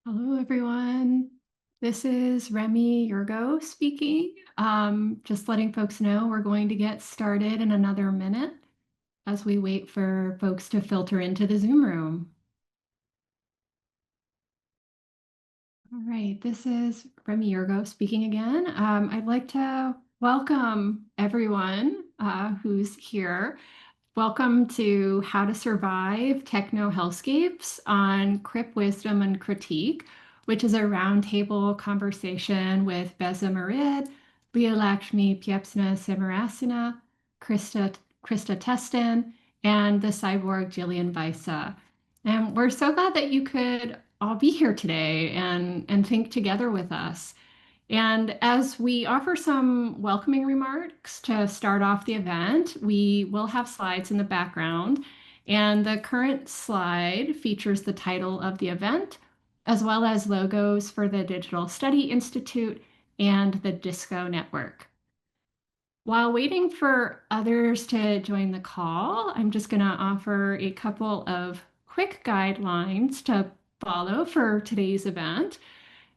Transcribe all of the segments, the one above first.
Hello, everyone. This is Remi Yergeau speaking. Just letting folks know we're going to get started in another minute as we wait for folks to filter into the Zoom room. All right, this is Remi Yergeau speaking again. I'd like to welcome everyone who's here. Welcome to How to Survive Techno-Hellscapes on Crip Wisdom and Critique, which is a roundtable conversation with Beza Marid, Leah Lakshmi Piepsna Simarasana, Krista Teston, and the cyborg Jillian Visa. And we're so glad that you could all be here today and think together with us. And as we offer some welcoming remarks to start off the event, we will have slides in the background. And the current slide features the title of the event, as well as logos for the Digital Study Institute and the Disco Network. While waiting for others to join the call, I'm just going to offer a couple of quick guidelines to follow for today's event.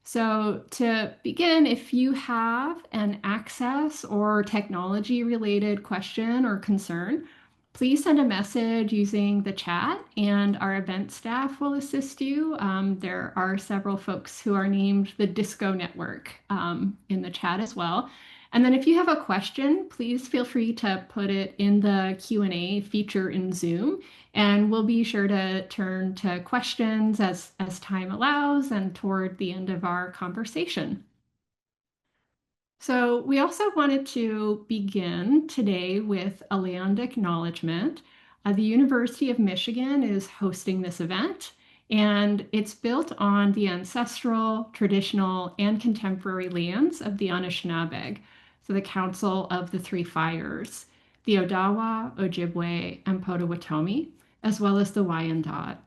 So to begin, if you have an access or technology related question or concern, please send a message using the chat and our event staff will assist you. There are several folks who are named the Disco Network in the chat as well. And then if you have a question, please feel free to put it in the Q&A feature in Zoom, and we'll be sure to turn to questions as time allows and toward the end of our conversation. So we also wanted to begin today with a land acknowledgement. The University of Michigan is hosting this event, and it's built on the ancestral, traditional, and contemporary lands of the Anishinaabe, so the Council of the Three Fires, the Odawa, Ojibwe, and Potawatomi, as well as the Wyandot.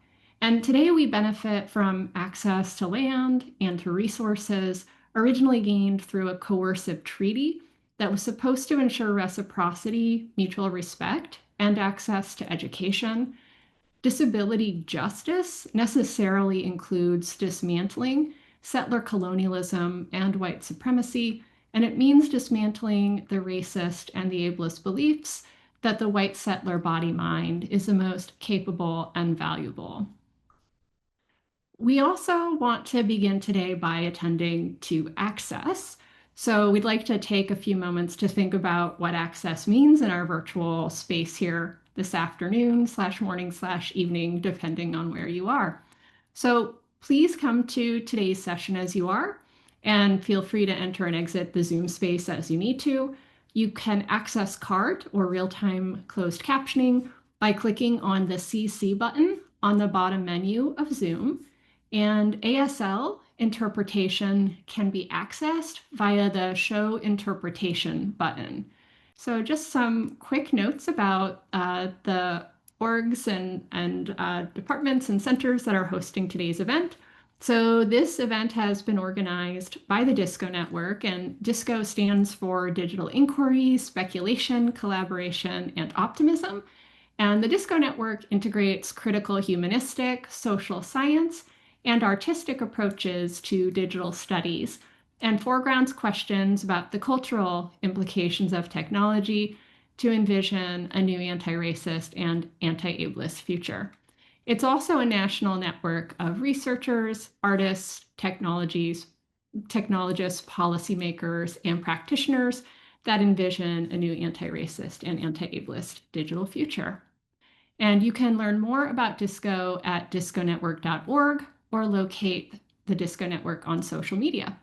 And today we benefit from access to land and to resources originally gained through a coercive treaty that was supposed to ensure reciprocity, mutual respect, and access to education. Disability justice necessarily includes dismantling settler colonialism and white supremacy, and it means dismantling the racist and the ableist beliefs that the white settler body mind is the most capable and valuable. We also want to begin today by attending to access. So we'd like to take a few moments to think about what access means in our virtual space here this afternoon / morning / evening, depending on where you are. So please come to today's session as you are, and feel free to enter and exit the Zoom space as you need to. You can access CART or real-time closed captioning by clicking on the CC button on the bottom menu of Zoom. And ASL interpretation can be accessed via the Show Interpretation button. So just some quick notes about the orgs and departments and centers that are hosting today's event. So this event has been organized by the DISCO Network, and DISCO stands for Digital Inquiry, Speculation, Collaboration, and Optimism. And the DISCO Network integrates critical humanistic, social science, and artistic approaches to digital studies and foregrounds questions about the cultural implications of technology to envision a new anti-racist and anti-ableist future. It's also a national network of researchers, artists, technologists, policymakers, and practitioners that envision a new anti-racist and anti-ableist digital future. And you can learn more about DISCO at disconetwork.org or locate the DISCO Network on social media.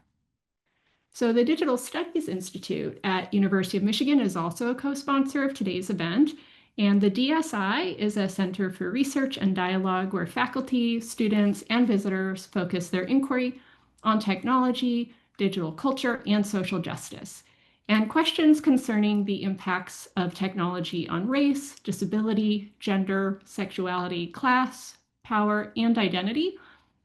So the Digital Studies Institute at University of Michigan is also a co-sponsor of today's event. And the DSI is a center for research and dialogue where faculty, students, and visitors focus their inquiry on technology, digital culture, and social justice. And questions concerning the impacts of technology on race, disability, gender, sexuality, class, power, and identity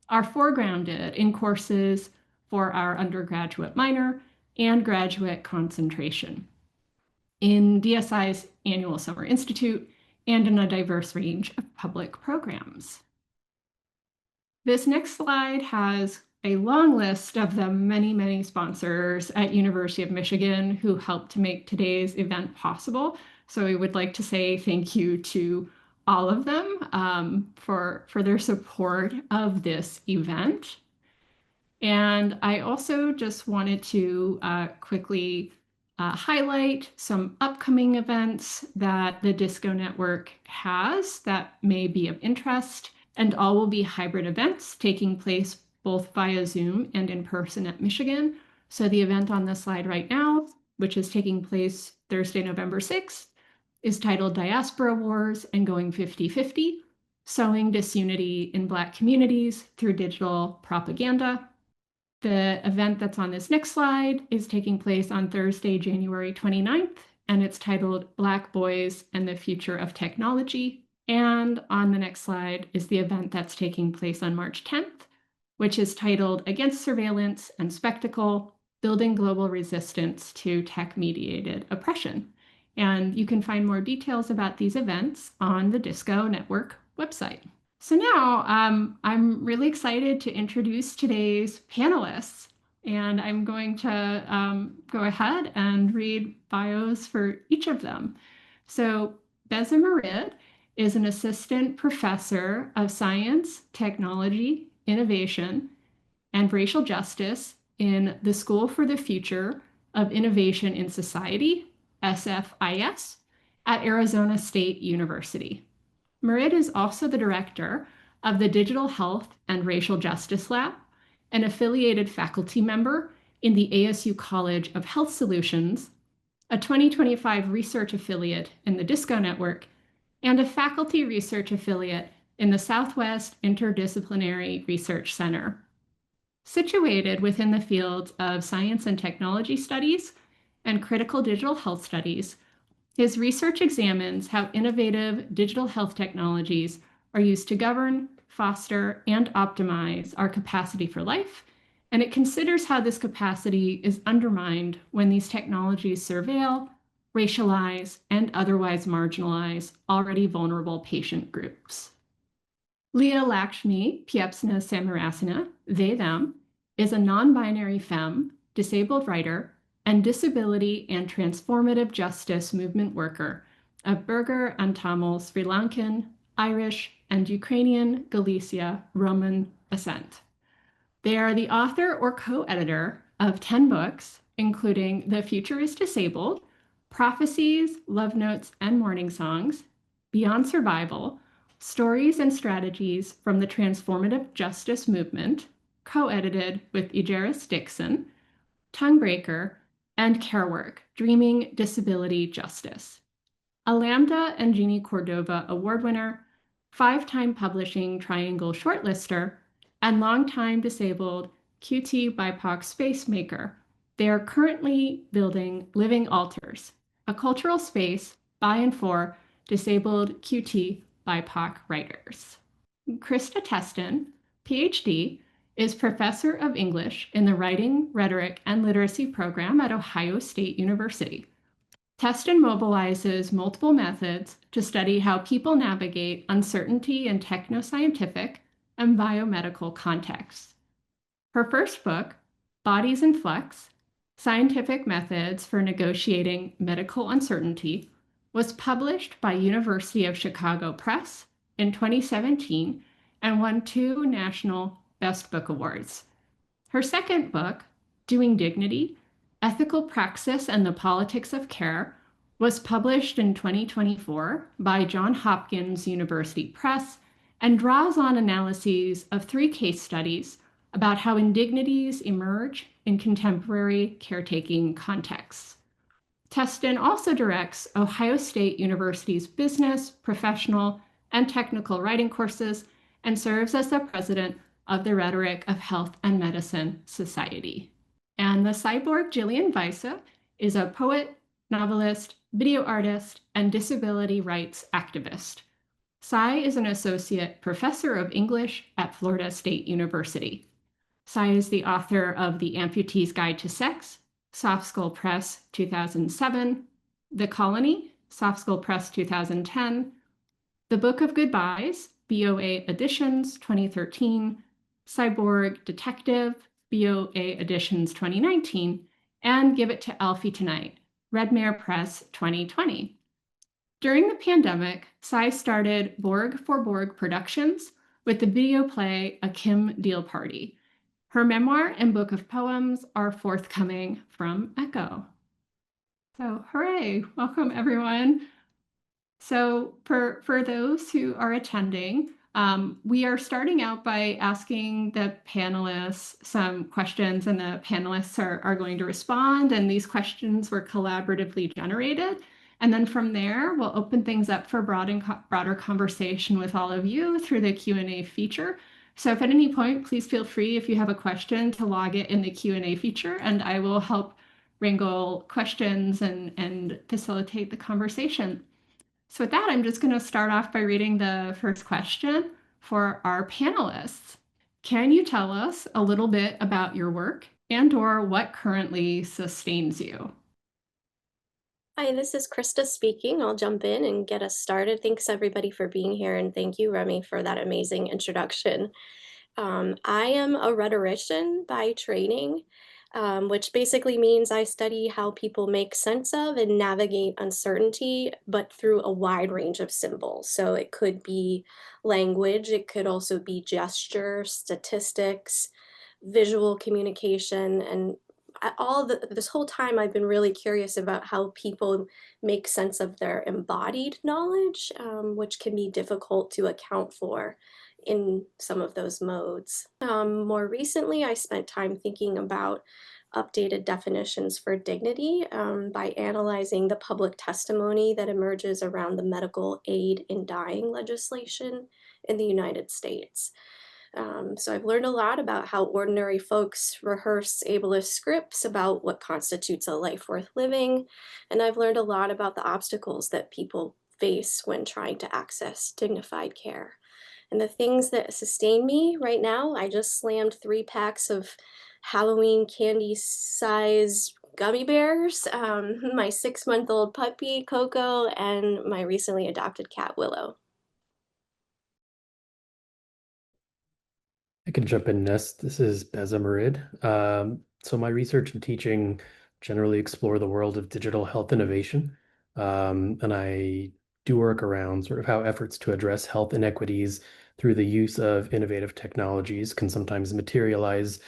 are foregrounded in courses for our undergraduate minor and graduate concentration in DSI's annual Summer Institute and in a diverse range of public programs. This next slide has a long list of the many, many sponsors at University of Michigan who helped to make today's event possible. So we would like to say thank you to all of them for their support of this event. And I also just wanted to quickly highlight some upcoming events that the Disco Network has that may be of interest, and all will be hybrid events taking place both via Zoom and in person at Michigan. So the event on the slide right now, which is taking place Thursday, November 6th, is titled Diaspora Wars and Going 50-50, Sowing Disunity in Black Communities Through Digital Propaganda. The event that's on this next slide is taking place on Thursday, January 29th, and it's titled Black Boys and the Future of Technology. And on the next slide is the event that's taking place on March 10th, which is titled Against Surveillance and Spectacle, Building Global Resistance to Tech-Mediated Oppression. And you can find more details about these events on the Disco Network website. So now I'm really excited to introduce today's panelists, and I'm going to go ahead and read bios for each of them. So Beza Marid is an assistant professor of science, technology, innovation, and racial justice in the School for the Future of Innovation in Society, SFIS, at Arizona State University. Marid is also the director of the Digital Health and Racial Justice Lab, an affiliated faculty member in the ASU College of Health Solutions, a 2025 research affiliate in the Disco Network, and a faculty research affiliate in the Southwest Interdisciplinary Research Center. Situated within the fields of science and technology studies and critical digital health studies, his research examines how innovative digital health technologies are used to govern, foster, and optimize our capacity for life, and it considers how this capacity is undermined when these technologies surveil, racialize, and otherwise marginalize already vulnerable patient groups. Leah Lakshmi Piepsna Samarasana, they, them, is a non-binary femme, disabled writer, and disability and transformative justice movement worker of Burgher and Tamil, Sri Lankan, Irish, and Ukrainian Galicia Roman ascent. They are the author or co-editor of 10 books, including The Future is Disabled, Prophecies, Love Notes, and Morning Songs, Beyond Survival, Stories and Strategies from the Transformative Justice Movement, co-edited with Igeris Dixon, Tonguebreaker, and Care Work, Dreaming Disability Justice. A Lambda and Jeannie Cordova Award winner, 5-time Publishing Triangle shortlister, and longtime disabled QT BIPOC space maker. They are currently building Living Altars, a cultural space by and for disabled QT BIPOC writers. Krista Teston, PhD, is professor of English in the Writing, Rhetoric, and Literacy program at Ohio State University. Teston mobilizes multiple methods to study how people navigate uncertainty in technoscientific and biomedical contexts. Her first book, Bodies in Flux, Scientific Methods for Negotiating Medical Uncertainty, was published by University of Chicago Press in 2017 and won 2 national Best Book Awards. Her second book, Doing Dignity, Ethical Praxis and the Politics of Care, was published in 2024 by Johns Hopkins University Press and draws on analyses of 3 case studies about how indignities emerge in contemporary caretaking contexts. Teston also directs Ohio State University's business, professional, and technical writing courses and serves as the president of the Rhetoric of Health and Medicine Society. And the cyborg Jillian Weisse is a poet, novelist, video artist, and disability rights activist. Cy is an associate professor of English at Florida State University. Cy is the author of The Amputee's Guide to Sex, Soft Skull Press 2007, The Colony, Soft Skull Press 2010, The Book of Goodbyes, BOA Editions 2013, Cyborg Detective, BOA Editions 2019, and Give It to Alfie Tonight, Red Mare Press 2020. During the pandemic, Cy started Borg for Borg Productions with the video play A Kim Deal Party. Her memoir and book of poems are forthcoming from Echo. So hooray, welcome everyone. So for those who are attending, we are starting out by asking the panelists some questions, and the panelists are going to respond, and these questions were collaboratively generated. And then from there, we'll open things up for broader conversation with all of you through the Q&A feature. So if at any point, please feel free, if you have a question, to log it in the Q&A feature, and I will help wrangle questions and facilitate the conversation. So with that, I'm just going to start off by reading the first question for our panelists. Can you tell us a little bit about your work and/or what currently sustains you? Hi, this is Krista speaking. I'll jump in and get us started. Thanks everybody for being here, and thank you, Remi, for that amazing introduction. I am a rhetorician by training, which basically means I study how people make sense of and navigate uncertainty, but through a wide range of symbols. So it could be language, it could also be gesture, statistics, visual communication, and this whole time I've been really curious about how people make sense of their embodied knowledge, which can be difficult to account for in some of those modes. More recently, I spent time thinking about updated definitions for dignity by analyzing the public testimony that emerges around the medical aid in dying legislation in the United States. So I've learned a lot about how ordinary folks rehearse ableist scripts about what constitutes a life worth living, and I've learned a lot about the obstacles that people face when trying to access dignified care. And the things that sustain me right now, I just slammed 3 packs of Halloween candy size gummy bears, my 6-month-old puppy, Coco, and my recently adopted cat, Willow. I can jump in next. This is Bezamarid. So my research and teaching generally explore the world of digital health innovation. And I do work around sort of how efforts to address health inequities through the use of innovative technologies can sometimes materialize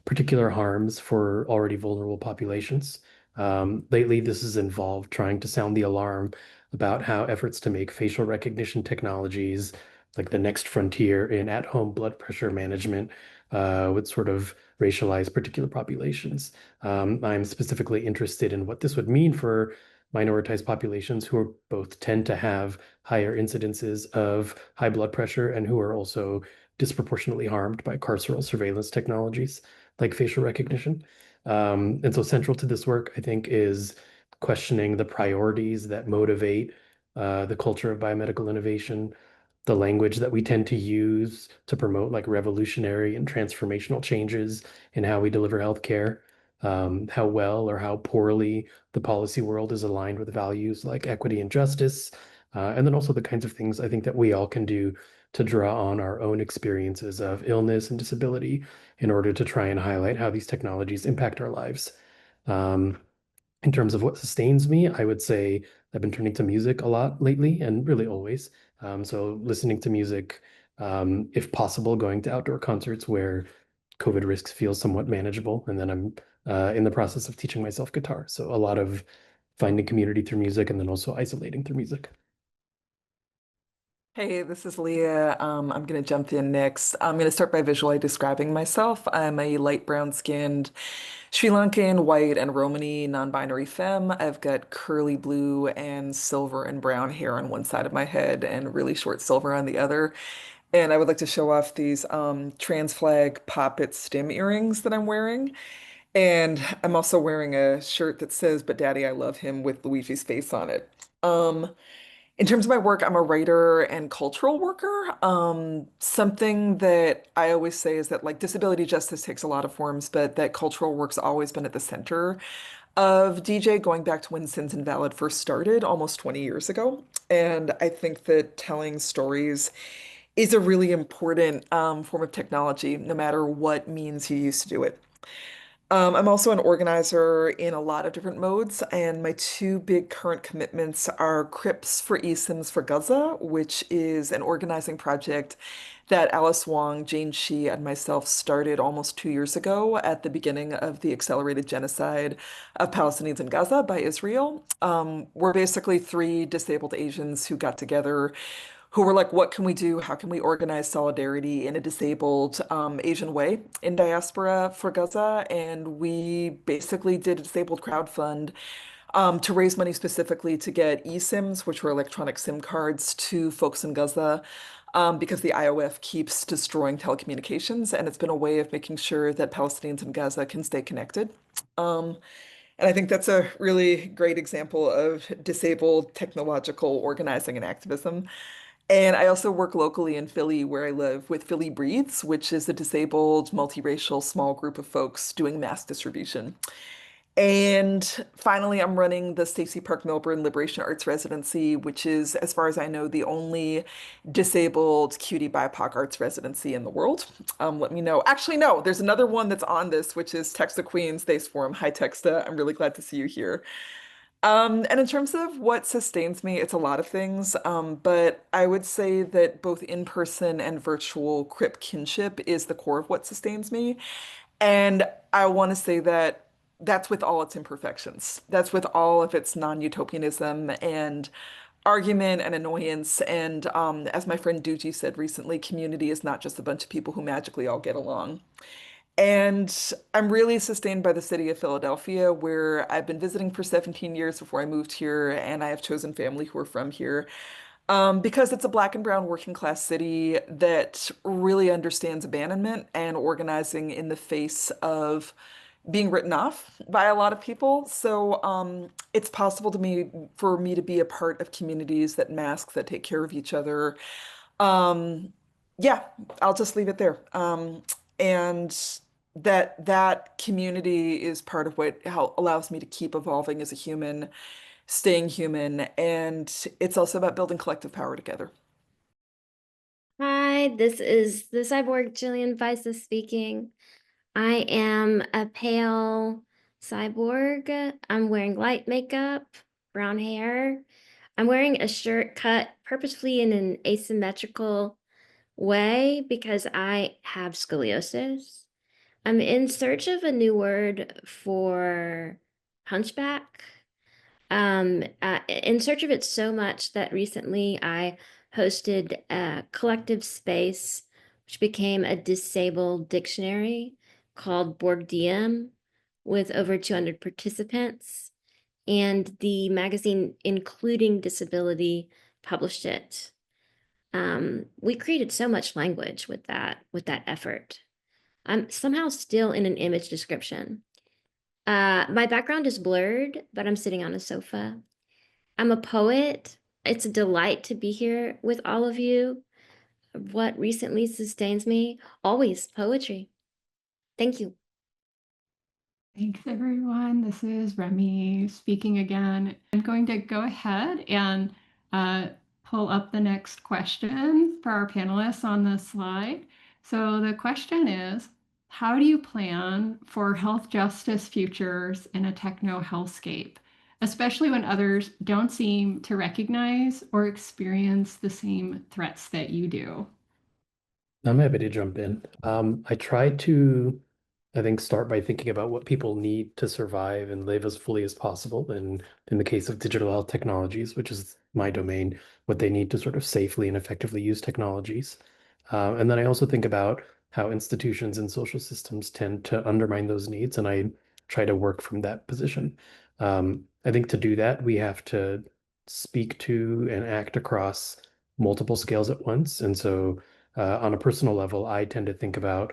particular harms for already vulnerable populations. Lately, this has involved trying to sound the alarm about how efforts to make facial recognition technologies like the next frontier in at-home blood pressure management would sort of racialize particular populations. I'm specifically interested in what this would mean for minoritized populations who are both tend to have higher incidences of high blood pressure and who are also disproportionately harmed by carceral surveillance technologies like facial recognition. And so central to this work, I think, is questioning the priorities that motivate the culture of biomedical innovation, the language that we tend to use to promote like revolutionary and transformational changes in how we deliver healthcare, how well or how poorly the policy world is aligned with values like equity and justice, and then also the kinds of things I think that we all can do to draw on our own experiences of illness and disability in order to try and highlight how these technologies impact our lives. Um, in terms of what sustains me, I would say I've been turning to music a lot lately and really always. So listening to music, if possible, going to outdoor concerts where COVID risks feel somewhat manageable. And then I'm in the process of teaching myself guitar. So a lot of finding community through music and then also isolating through music. Hey, this is Leah. I'm going to jump in next. I'm going to start by visually describing myself. I'm a light brown skinned Sri Lankan, white, and Romani non-binary femme. I've got curly blue and silver and brown hair on one side of my head and really short silver on the other. And I would like to show off these trans flag poppet stem earrings that I'm wearing. And I'm also wearing a shirt that says, "But Daddy, I love him," with Luigi's face on it. Um, in terms of my work, I'm a writer and cultural worker. Something that I always say is that like disability justice takes a lot of forms, but that cultural work's always been at the center of DJ going back to when Sins Invalid first started almost 20 years ago. And I think that telling stories is a really important form of technology, no matter what means you use to do it. I'm also an organizer in a lot of different modes, and my two big current commitments are Crips for eSIMs for Gaza, which is an organizing project that Alice Wong, Jane Shi, and myself started almost 2 years ago at the beginning of the accelerated genocide of Palestinians in Gaza by Israel. We're basically three disabled Asians who got together who were like, what can we do? How can we organize solidarity in a disabled Asian way in diaspora for Gaza? And we basically did a disabled crowd fund to raise money specifically to get eSIMs, which were electronic SIM cards, to folks in Gaza. Because the IOF keeps destroying telecommunications, and it's been a way of making sure that Palestinians in Gaza can stay connected. Um, and I think that's a really great example of disabled technological organizing and activism. And I also work locally in Philly, where I live, with Philly Breathes, which is a disabled, multiracial small group of folks doing mass distribution. And finally, I'm running the Stacey Park Milburn Liberation Arts Residency, which is, as far as I know, the only disabled cutie BIPOC arts residency in the world. Let me know. Actually, no, there's another one that's on this, which is Texta Queen Space Forum. Hi, Texta. I'm really glad to see you here. And in terms of what sustains me, it's a lot of things. But I would say that both in-person and virtual Crip kinship is the core of what sustains me. And I want to say that that's with all its imperfections. That's with all of its non-utopianism and argument and annoyance. And as my friend Duji said recently, community is not just a bunch of people who magically all get along. And I'm really sustained by the city of Philadelphia, where I've been visiting for 17 years before I moved here, and I have chosen family who are from here. Because it's a black and brown working class city that really understands abandonment and organizing in the face of being written off by a lot of people. So it's possible to me for me to be a part of communities that mask, that take care of each other. Um, yeah, I'll just leave it there. And that community is part of what allows me to keep evolving as a human, staying human, and it's also about building collective power together. Hi, this is the cyborg Jillian Visa speaking. I am a pale cyborg. I'm wearing light makeup, brown hair. I'm wearing a shirt cut purposefully in an asymmetrical way because I have scoliosis. I'm in search of a new word for hunchback. In search of it so much that recently I hosted a collective space which became a disabled dictionary called Borg DM with over 200 participants, and the magazine Including Disability published it. We created so much language with that effort. I'm somehow still in an image description. My background is blurred, but I'm sitting on a sofa. I'm a poet. It's a delight to be here with all of you. What recently sustains me? Always poetry. Thank you. Thanks, everyone. This is Remi speaking again. I'm going to go ahead and uh, pull up the next question for our panelists on the slide. So the question is, how do you plan for health justice futures in a techno-hellscape, especially when others don't seem to recognize or experience the same threats that you do? I'm happy to jump in. I try to, I think, start by thinking about what people need to survive and live as fully as possible. And in the case of digital health technologies, which is my domain, what they need to sort of safely and effectively use technologies. And then I also think about how institutions and social systems tend to undermine those needs, and I try to work from that position. I think to do that, we have to speak to and act across multiple scales at once. And so on a personal level, I tend to think about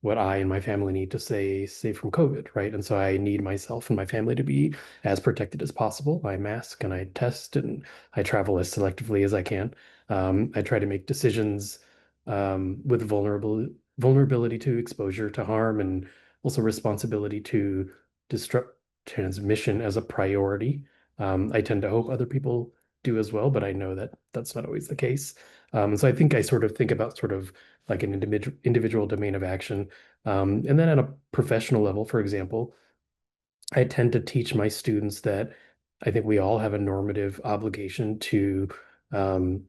what I and my family need to stay safe from COVID, right? And so I need myself and my family to be as protected as possible. I mask and I test and I travel as selectively as I can. I try to make decisions with vulnerability to exposure to harm and also responsibility to disrupt transmission as a priority. I tend to hope other people do as well, but I know that that's not always the case. So I think I sort of think about sort of like an individual domain of action. And then at a professional level, for example, I tend to teach my students that I think we all have a normative obligation to um,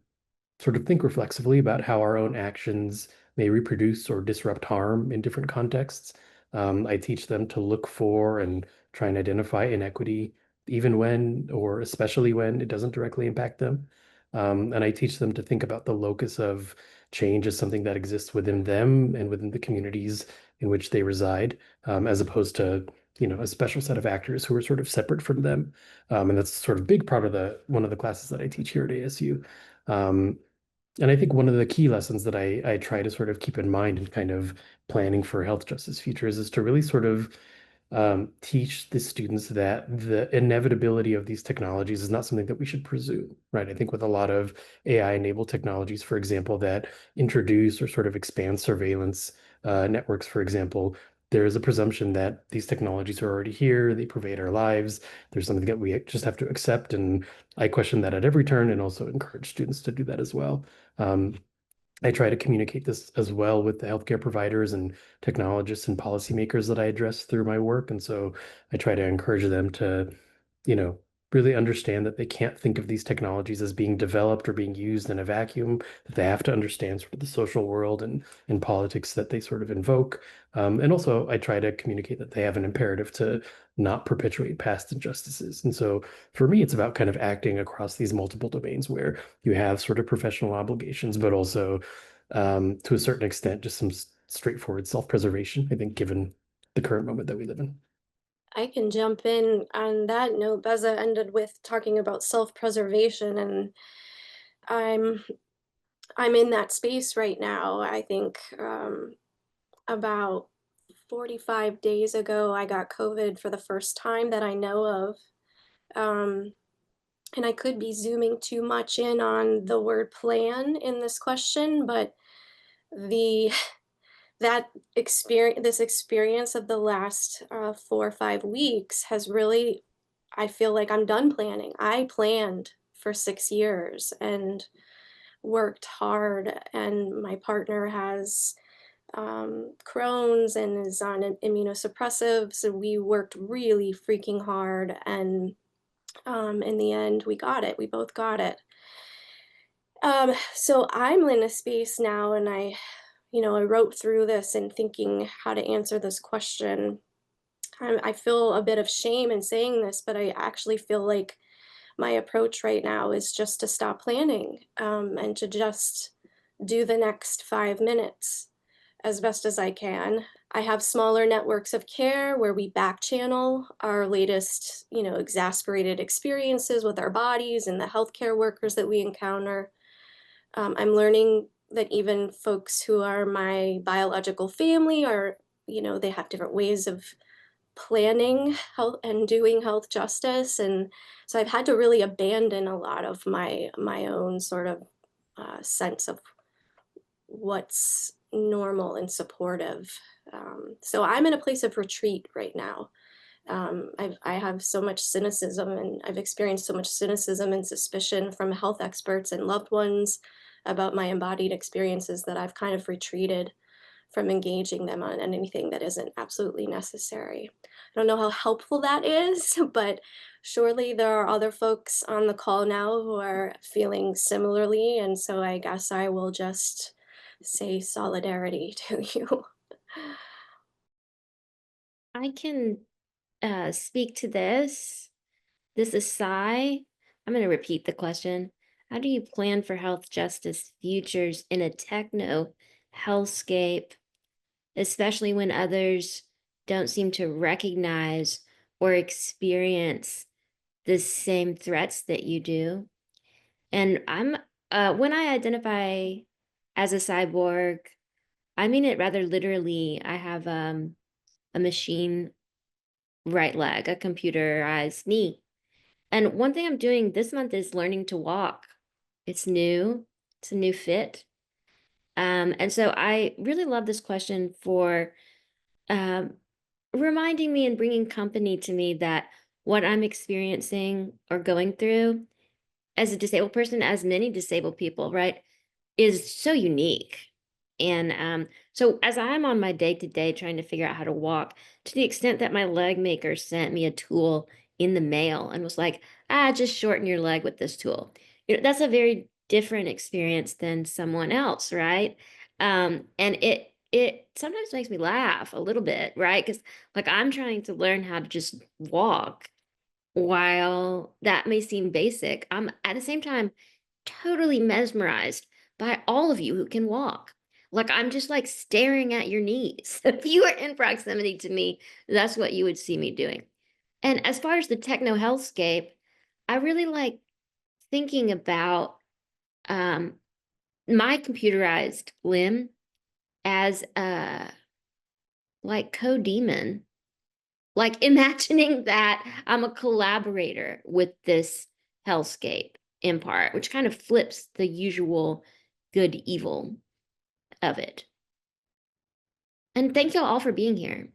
sort of think reflexively about how our own actions may reproduce or disrupt harm in different contexts. I teach them to look for and try and identify inequity, even when or especially when it doesn't directly impact them. And I teach them to think about the locus of change as something that exists within them and within the communities in which they reside, as opposed to, a special set of actors who are sort of separate from them. And that's sort of big part of the one of the classes that I teach here at ASU. Um, and I think one of the key lessons that I try to sort of keep in mind in kind of planning for health justice futures is to really sort of teach the students that the inevitability of these technologies is not something that we should presume, right? I think with a lot of AI-enabled technologies, for example, that introduce or sort of expand surveillance networks, for example, there is a presumption that these technologies are already here, they pervade our lives. There's something that we just have to accept. And I question that at every turn and also encourage students to do that as well. Um, I try to communicate this as well with the healthcare providers and technologists and policymakers that I address through my work. And so I try to encourage them to, you know, really understand that they can't think of these technologies as being developed or being used in a vacuum, that they have to understand sort of the social world and politics that they sort of invoke. And also I try to communicate that they have an imperative to not perpetuate past injustices. And so for me, it's about kind of acting across these multiple domains where you have sort of professional obligations, but also to a certain extent, just some straightforward self-preservation, I think, given the current moment that we live in. I can jump in on that note. Beza ended with talking about self-preservation, and I'm I'm in that space right now. I think about 45 days ago, I got COVID for the first time that I know of. Um, and I could be zooming too much in on the word plan in this question, but the that this experience of the last 4 or 5 weeks has really, I feel like I'm done planning. I planned for 6 years and worked hard, and my partner has Crohn's and is on an immunosuppressive. So we worked really freaking hard, and in the end, we got it. We both got it. So I'm in a space now, and I wrote through this and thinking how to answer this question. I feel a bit of shame in saying this, but I actually feel like my approach right now is just to stop planning, and to just do the next 5 minutes as best as I can. I have smaller networks of care where we back channel our latest, exasperated experiences with our bodies and the healthcare workers that we encounter. I'm learning that even folks who are my biological family are, they have different ways of planning health and doing health justice. And so I've had to really abandon a lot of my own sort of sense of what's normal and supportive. So I'm in a place of retreat right now. I have so much cynicism, and I've experienced so much cynicism and suspicion from health experts and loved ones about my embodied experiences that I've kind of retreated from engaging them on anything that isn't absolutely necessary. I don't know how helpful that is, but surely there are other folks on the call now who are feeling similarly. And so I guess I will just say solidarity to you. I can speak to this. This is Sai. I'm going to repeat the question. How do you plan for health justice futures in a techno hellscape, especially when others don't seem to recognize or experience the same threats that you do? And when I identify as a cyborg, I mean it rather literally. I have a machine right leg, a computerized knee. And one thing I'm doing this month is learning to walk. It's new, it's a new fit. And so I really love this question for um, reminding me and bringing company to me that what I'm experiencing or going through as a disabled person, as many disabled people, right? is so unique. And so as I'm on my day-to-day trying to figure out how to walk, to the extent that my leg maker sent me a tool in the mail and was like, just shorten your leg with this tool. That's a very different experience than someone else, right? And it sometimes makes me laugh a little bit, right? Because like I'm trying to learn how to just walk. While that may seem basic, I'm at the same time totally mesmerized by all of you who can walk. Like I'm just like staring at your knees. If you were in proximity to me, that's what you would see me doing. And as far as the Techno-Hellscape, I really like thinking about um, my computerized limb as a like co-demon, like imagining that I'm a collaborator with this hellscape in part, which kind of flips the usual good evil of it. And thank y'all all for being here.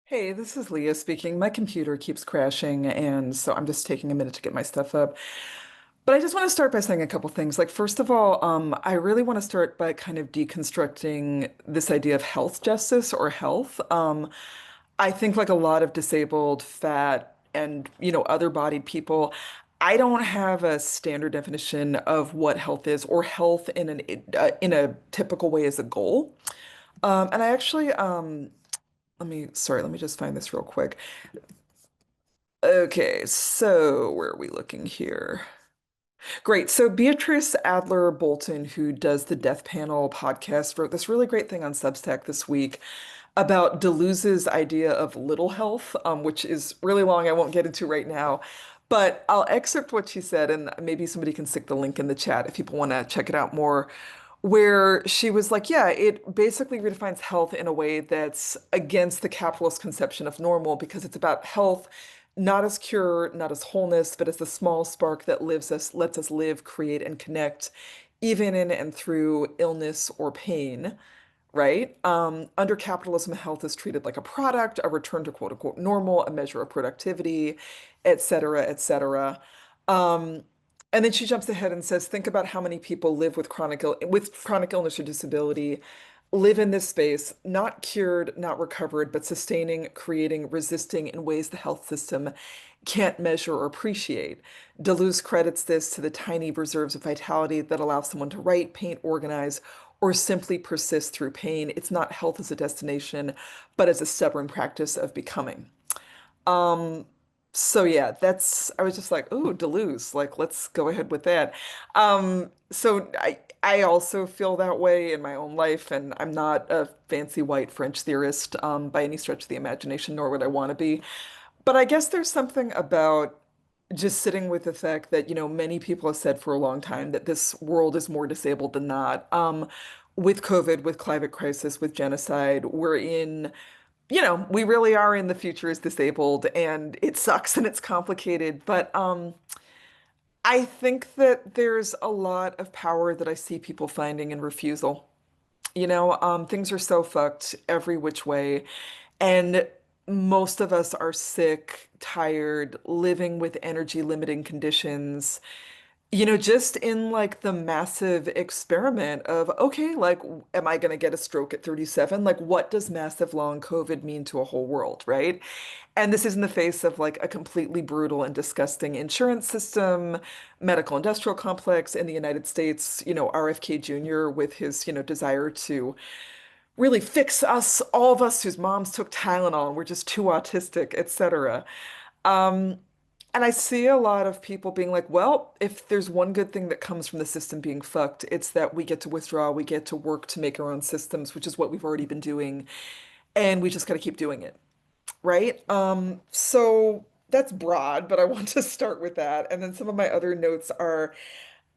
Hey, this is Leah speaking. My computer keeps crashing, and so I'm just taking a minute to get my stuff up. But I just want to start by saying a couple things. Like, first of all, I really want to start by kind of deconstructing this idea of health justice or health. I think like a lot of disabled, fat, and other bodied people, I don't have a standard definition of what health is or health in a typical way as a goal. And I actually let me just find this real quick. Okay, so where are we looking here? Great. So Beatrice Adler Bolton, who does the Death Panel podcast, wrote this really great thing on Substack this week about Deleuze's idea of little health, which is really long. I won't get into right now, but I'll excerpt what she said, and maybe somebody can stick the link in the chat if people want to check it out more. Where she was like, yeah, it basically redefines health in a way that's against the capitalist conception of normal because it's about health not as cure, not as wholeness, but as the small spark that lets us live, create, and connect, even in and through illness or pain, right? Under capitalism, health is treated like a product, a return to quote unquote normal, a measure of productivity, et cetera, et cetera. Um, and then she jumps ahead and says, think about how many people live with chronic illness or disability, live in this space, not cured, not recovered, but sustaining, creating, resisting in ways the health system can't measure or appreciate. Deleuze credits this to the tiny reserves of vitality that allow someone to write, paint, organize, or simply persist through pain. It's not health as a destination, but as a stubborn practice of becoming. Um, so yeah, I was just like, ooh, Deleuze, like let's go ahead with that. So I also feel that way in my own life, and I'm not a fancy white French theorist by any stretch of the imagination, nor would I want to be. But I guess there's something about just sitting with the fact that, many people have said for a long time that this world is more disabled than not. With COVID, with climate crisis, with genocide, we really are in the future as disabled, and it sucks and it's complicated. But I think that there's a lot of power that I see people finding in refusal. Things are so fucked every which way. And most of us are sick, tired, living with energy limiting conditions, just in like the massive experiment of, okay, like, am I going to get a stroke at 37? Like, what does massive long COVID mean to a whole world, right? And this is in the face of like a completely brutal and disgusting insurance system, medical industrial complex in the United States, RFK Jr. with his, desire to really fix us, all of us whose moms took Tylenol and we're just too autistic, etc. Um, and I see a lot of people being like, well, if there's one good thing that comes from the system being fucked, it's that we get to withdraw, we get to work to make our own systems, which is what we've already been doing, and we just got to keep doing it, right? So that's broad, but I want to start with that. And then some of my other notes are,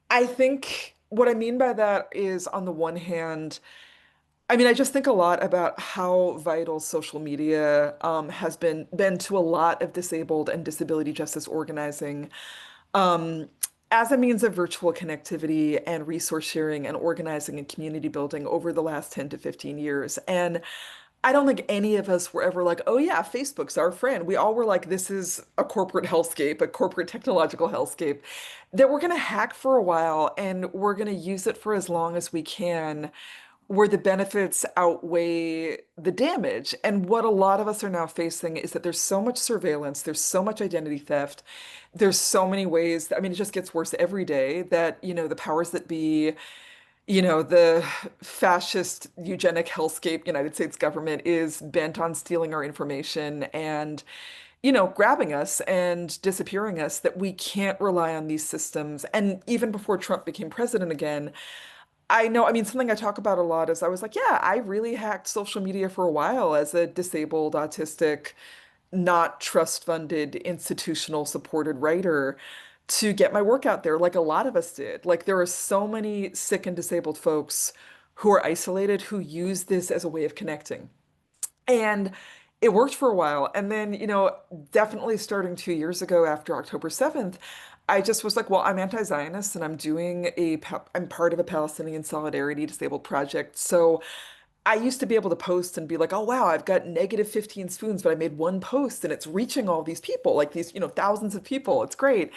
I think what I mean by that is on the one hand, I mean, I just think a lot about how vital social media has been to a lot of disabled and disability justice organizing um, as a means of virtual connectivity and resource sharing and organizing and community building over the last 10 to 15 years. And I don't think any of us were ever like, oh yeah, Facebook's our friend. We all were like, this is a corporate hellscape, a corporate technological hellscape that we're going to hack for a while and we're going to use it for as long as we can, where the benefits outweigh the damage. And what a lot of us are now facing is that there's so much surveillance, there's so much identity theft, there's so many ways. I mean, it just gets worse every day that, the powers that be, the fascist eugenic hellscape United States government is bent on stealing our information and, grabbing us and disappearing us, that we can't rely on these systems. And even before Trump became president again, I know, I mean, something I talk about a lot is I was like, yeah, I really hacked social media for a while as a disabled, autistic, not trust funded, institutional supported writer to get my work out there, like a lot of us did. Like, there are so many sick and disabled folks who are isolated who use this as a way of connecting. And it worked for a while. And then, definitely starting 2 years ago after October 7th, I just was like, well, I'm anti-Zionist and I'm part of a Palestinian Solidarity Disabled Project. So I used to be able to post and be like, oh, wow, I've got negative 15 spoons, but I made one post and it's reaching all these people, like these, thousands of people. It's great.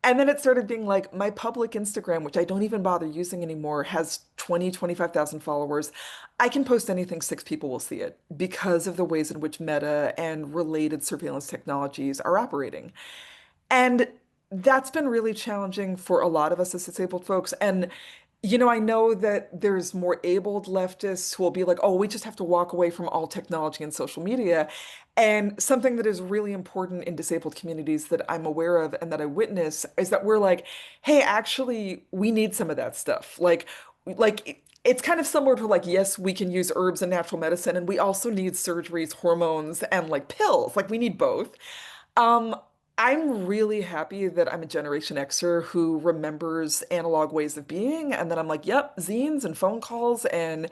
And then it started being like my public Instagram, which I don't even bother using anymore, has 25,000 followers. I can post anything, six people will see it because of the ways in which Meta and related surveillance technologies are operating. And that's been really challenging for a lot of us as disabled folks. And, I know that there's more abled leftists who will be like, oh, we just have to walk away from all technology and social media. And something that is really important in disabled communities that I'm aware of and that I witness is that we're like, hey, actually, we need some of that stuff. It's kind of similar to like, yes, we can use herbs and natural medicine, and we also need surgeries, hormones, and like pills. Like we need both. Um, I'm really happy that I'm a Generation Xer who remembers analog ways of being, and then I'm like, yep, zines and phone calls, and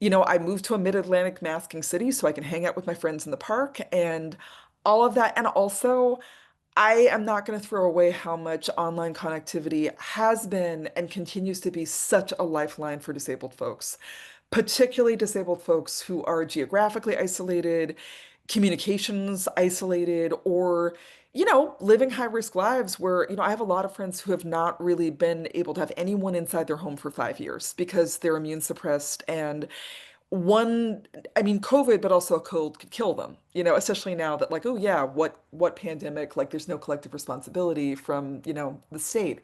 I moved to a mid-Atlantic masking city so I can hang out with my friends in the park and all of that. And also, I am not going to throw away how much online connectivity has been and continues to be such a lifeline for disabled folks, particularly disabled folks who are geographically isolated, communications isolated, or, living high risk lives where, I have a lot of friends who have not really been able to have anyone inside their home for 5 years because they're immune suppressed and one, I mean, COVID, but also a cold could kill them, especially now that like, oh yeah, what pandemic, like there's no collective responsibility from, the state.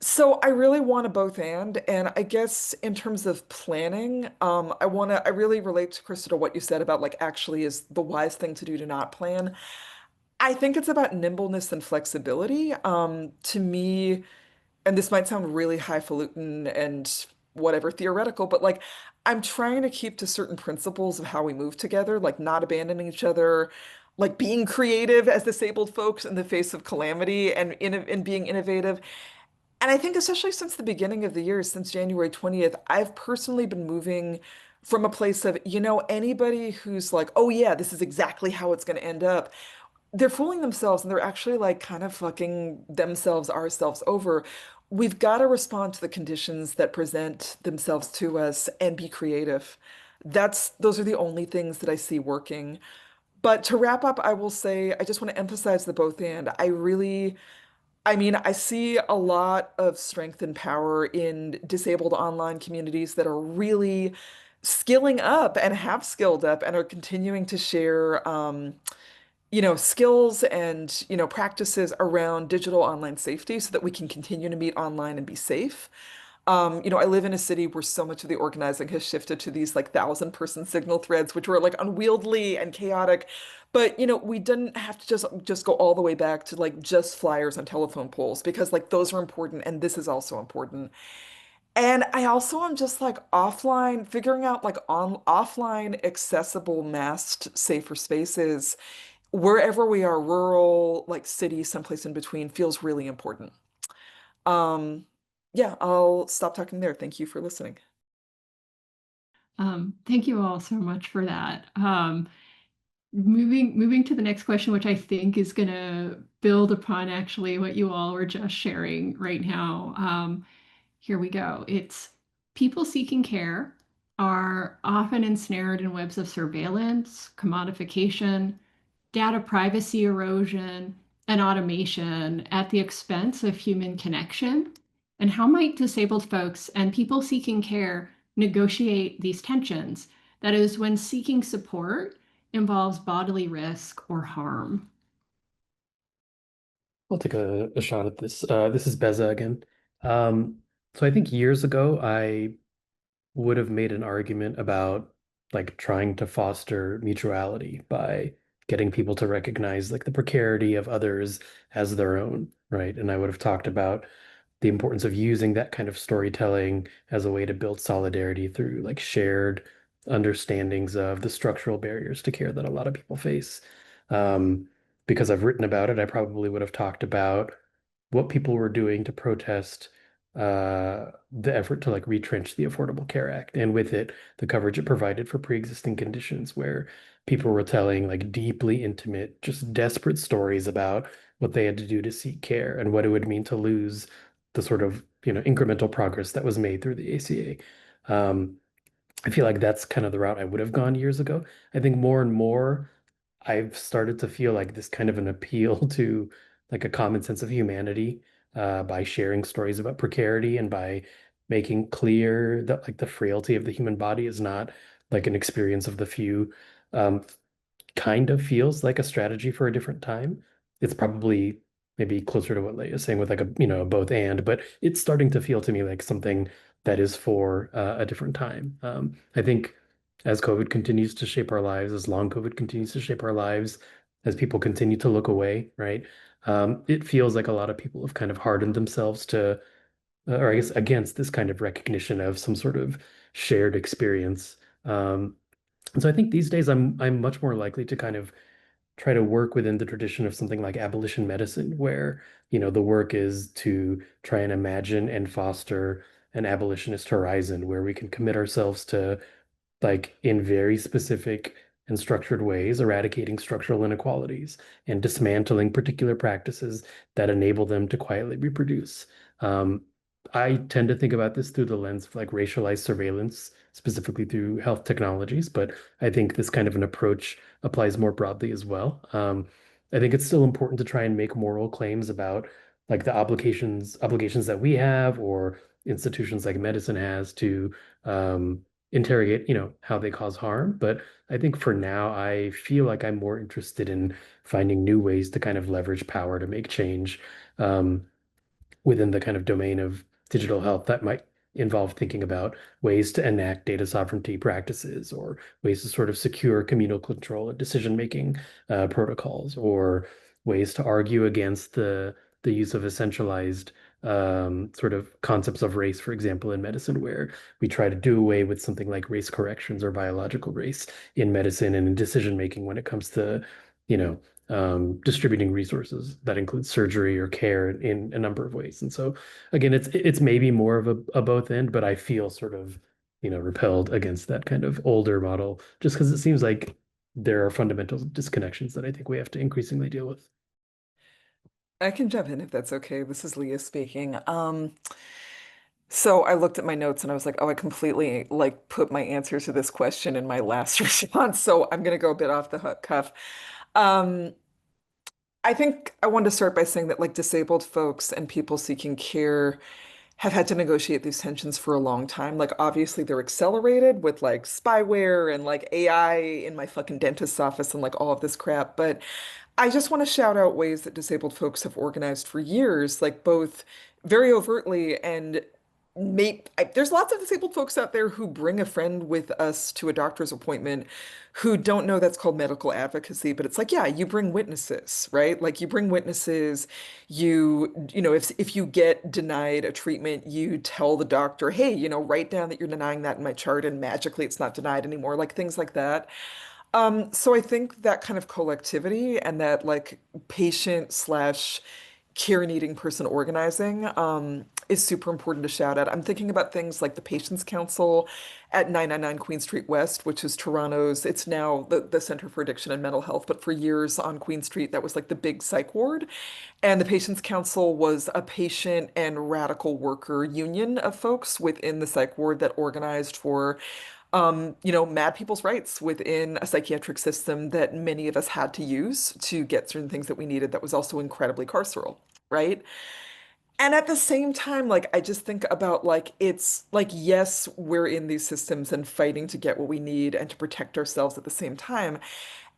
So I really want a both and I guess in terms of planning, I really relate to Krista to what you said about like actually is the wise thing to do to not plan. I think it's about nimbleness and flexibility. To me, and this might sound really highfalutin and whatever theoretical, but like I'm trying to keep to certain principles of how we move together, like not abandoning each other, like being creative as disabled folks in the face of calamity and being innovative. And I think especially since the beginning of the year, since January 20th, I've personally been moving from a place of, anybody who's like, oh yeah, this is exactly how it's going to end up, they're fooling themselves and they're actually like kind of fucking themselves, ourselves over. We've got to respond to the conditions that present themselves to us and be creative. Those are the only things that I see working. But to wrap up, I will say I just want to emphasize the both and. I mean, I see a lot of strength and power in disabled online communities that are really skilling up and have skilled up and are continuing to share skills and, practices around digital online safety so that we can continue to meet online and be safe. I live in a city where so much of the organizing has shifted to these like 1,000-person signal threads, which were like unwieldy and chaotic. But, we didn't have to just go all the way back to like just flyers on telephone poles because like those are important and this is also important. And I also am just like offline, figuring out like on offline accessible masked safer spaces wherever we are, rural, like city, someplace in between, feels really important. Um, yeah, I'll stop talking there. Thank you for listening. Thank you all so much for that. Moving to the next question, which I think is going to build upon actually what you all were just sharing right now. Here we go. It's people seeking care are often ensnared in webs of surveillance, commodification, data privacy erosion, and automation at the expense of human connection? And how might disabled folks and people seeking care negotiate these tensions? That is, when seeking support involves bodily risk or harm. I'll take a shot at this. This is Beza again. So I think years ago, I would have made an argument about like trying to foster mutuality by getting people to recognize like the precarity of others as their own, right? And I would have talked about the importance of using that kind of storytelling as a way to build solidarity through like shared understandings of the structural barriers to care that a lot of people face. Um, because I've written about it, I probably would have talked about what people were doing to protest the effort to like retrench the Affordable Care Act, and with it, the coverage it provided for pre-existing conditions, where people were telling like deeply intimate, just desperate stories about what they had to do to seek care and what it would mean to lose the sort of, incremental progress that was made through the ACA. I feel like that's kind of the route I would have gone years ago. I think more and more I've started to feel like this kind of an appeal to like a common sense of humanity by sharing stories about precarity and by making clear that like the frailty of the human body is not like an experience of the few. Um, Kind of feels like a strategy for a different time. It's probably maybe closer to what Leigh is saying with like a, a both and, but it's starting to feel to me like something that is for a different time. I think as COVID continues to shape our lives, as long COVID continues to shape our lives, as people continue to look away, right? It feels like a lot of people have kind of hardened themselves to, or I guess against this kind of recognition of some sort of shared experience. And so I think these days I'm much more likely to kind of try to work within the tradition of something like abolition medicine, where, the work is to try and imagine and foster an abolitionist horizon where we can commit ourselves to like in very specific and structured ways, eradicating structural inequalities and dismantling particular practices that enable them to quietly reproduce. Um, I tend to think about this through the lens of like racialized surveillance, specifically through health technologies, but I think this kind of an approach applies more broadly as well. I think it's still important to try and make moral claims about like the obligations that we have or institutions like medicine has to interrogate, how they cause harm. But I think for now, I feel like I'm more interested in finding new ways to kind of leverage power to make change. Um, Within the kind of domain of digital health that might involve thinking about ways to enact data sovereignty practices or ways to sort of secure communal control and decision-making protocols, or ways to argue against the use of essentialized sort of concepts of race, for example, in medicine, where we try to do away with something like race corrections or biological race in medicine and in decision making when it comes to, you know, distributing resources that include surgery or care in a number of ways. And so again, it's maybe more of a both end, but I feel sort of, repelled against that kind of older model just because it seems like there are fundamental disconnections that I think we have to increasingly deal with. I can jump in if that's okay. This is Leah speaking. So I looked at my notes and I was like, oh, I completely like put my answer to this question in my last response. So I'm gonna go a bit off the cuff. Um, I think I wanted to start by saying that like disabled folks and people seeking care have had to negotiate these tensions for a long time. Like obviously they're accelerated with like spyware and like AI in my fucking dentist's office and like all of this crap. But I just want to shout out ways that disabled folks have organized for years, like both very overtly and there's lots of disabled folks out there who bring a friend with us to a doctor's appointment who don't know that's called medical advocacy, but it's like, yeah, you bring witnesses, right? Like you bring witnesses, if you get denied a treatment, you tell the doctor, hey, write down that you're denying that in my chart and magically it's not denied anymore, like things like that. So I think that kind of collectivity and that like patient slash care needing person organizing is super important to shout out. I'm thinking about things like the Patients Council at 999 Queen Street West, which is Toronto's, it's now the Center for Addiction and Mental Health, but for years on Queen Street, that was like the big psych ward. And the Patients Council was a patient and radical worker union of folks within the psych ward that organized for mad people's rights within a psychiatric system that many of us had to use to get certain things that we needed that was also incredibly carceral, right? And at the same time, like, I just think about like, it's like, yes, we're in these systems and fighting to get what we need and to protect ourselves at the same time.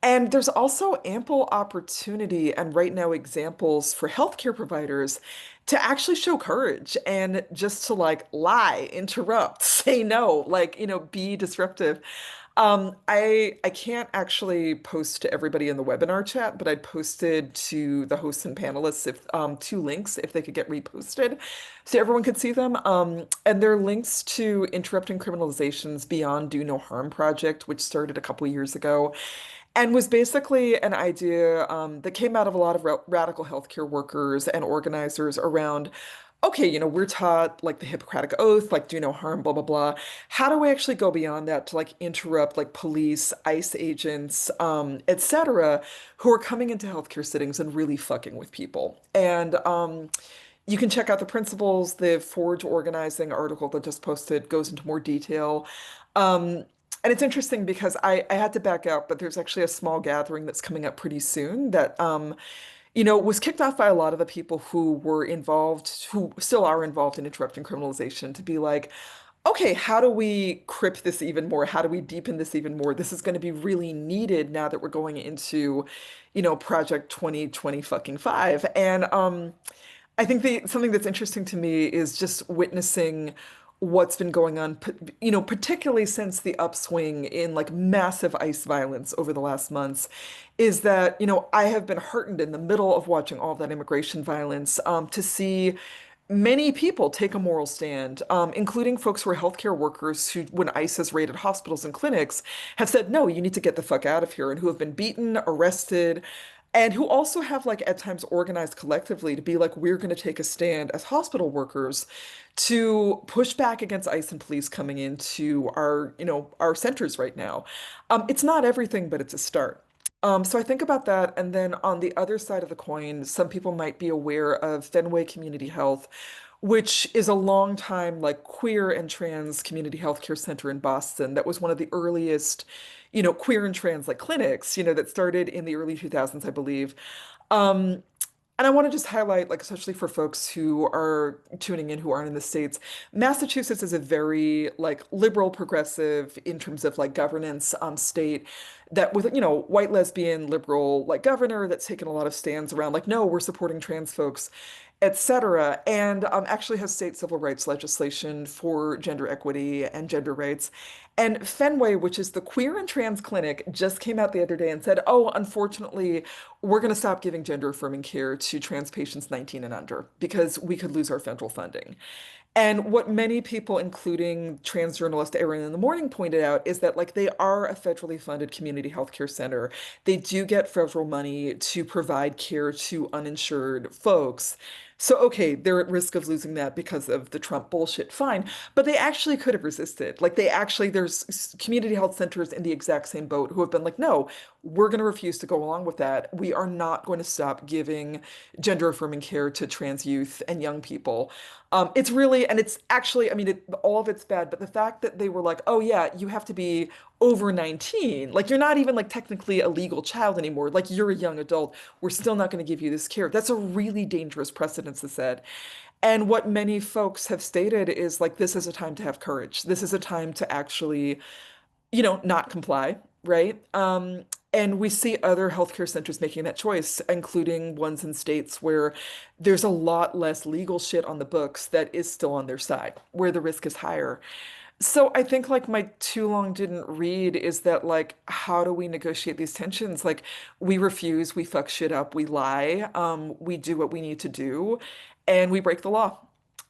And there's also ample opportunity and right now examples for healthcare providers to actually show courage and just to like lie, interrupt, say no, like, be disruptive. I can't actually post to everybody in the webinar chat, but I posted to the hosts and panelists if two links if they could get reposted so everyone could see them. And they're links to Interrupting Criminalization's Beyond Do No Harm project, which started a couple years ago and was basically an idea that came out of a lot of radical healthcare workers and organizers around, okay, we're taught like the Hippocratic Oath, like do no harm, blah, blah, blah. How do we actually go beyond that to like interrupt like police, ICE agents, et cetera, who are coming into healthcare settings and really fucking with people? And you can check out the principles. The Forge Organizing article that just posted goes into more detail. Um, and it's interesting because I had to back out, but there's actually a small gathering that's coming up pretty soon that was kicked off by a lot of the people who were involved, who still are involved in interrupting criminalization, to be like, okay, how do we crip this even more? How do we deepen this even more? This is going to be really needed now that we're going into, Project 2020 fucking 5. And I think something that's interesting to me is just witnessing what's been going on, particularly since the upswing in like massive ICE violence over the last months, is that, I have been heartened in the middle of watching all of that immigration violence, to see many people take a moral stand, including folks who are healthcare workers who, when ICE has raided hospitals and clinics, have said, no, you need to get the fuck out of here, and who have been beaten, arrested, and who also have like at times organized collectively to be like, we're going to take a stand as hospital workers to push back against ICE and police coming into our centers right now. It's not everything, but it's a start. So I think about that. And then on the other side of the coin, some people might be aware of Fenway Community Health, which is a long time like queer and trans community healthcare center in Boston that was one of the earliest, queer and trans like clinics, that started in the early 2000s, I believe. Um, and I want to just highlight, like, especially for folks who are tuning in who aren't in the States, Massachusetts is a very like liberal progressive in terms of like governance state that with, white lesbian liberal like governor that's taken a lot of stands around like, no, we're supporting trans folks, et cetera, and actually has state civil rights legislation for gender equity and gender rights. And Fenway, which is the queer and trans clinic, just came out the other day and said, oh, unfortunately, we're going to stop giving gender affirming care to trans patients 19 and under because we could lose our federal funding. And what many people, including trans journalist Erin in the Morning, pointed out is that like they are a federally funded community healthcare center. They do get federal money to provide care to uninsured folks. So, okay, they're at risk of losing that because of the Trump bullshit, fine. But they actually could have resisted. Like there's community health centers in the exact same boat who have been like, no, we're going to refuse to go along with that. We are not going to stop giving gender affirming care to trans youth and young people. It's really, and it's actually, I mean, all of it's bad, but the fact that they were like, oh yeah, you have to be over 19, like you're not even like technically a legal child anymore, like you're a young adult, we're still not going to give you this care. That's a really dangerous precedent to set. And what many folks have stated is like, this is a time to have courage. This is a time to actually not comply, right? And we see other healthcare centers making that choice, including ones in states where there's a lot less legal shit on the books that is still on their side, where the risk is higher. So I think like my too long didn't read is that like how do we negotiate these tensions? Like we refuse, we fuck shit up, we lie, we do what we need to do, and we break the law.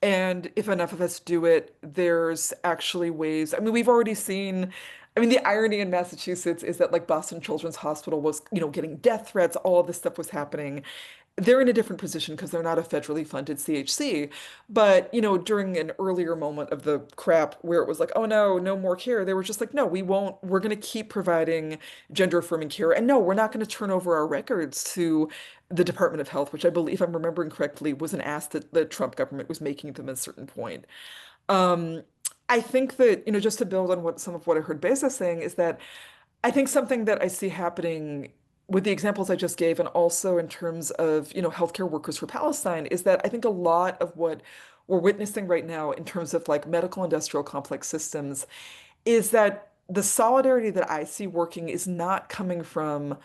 And if enough of us do it, there's actually ways. I mean, we've already seen, I mean, the irony in Massachusetts is that like Boston Children's Hospital was, getting death threats, all of this stuff was happening. They're in a different position because they're not a federally funded CHC. But, during an earlier moment of the crap where it was like, oh no, no more care, they were just like, no, we won't, we're going to keep providing gender affirming care. And no, we're not going to turn over our records to the Department of Health, which I believe, if I'm remembering correctly, was an ask that the Trump government was making them at a certain point. Um, I think that, just to build on some of what I heard Beza saying is that I think something that I see happening with the examples I just gave, and also in terms of, healthcare workers for Palestine, is that I think a lot of what we're witnessing right now in terms of like medical industrial complex systems is that the solidarity that I see working is not coming from,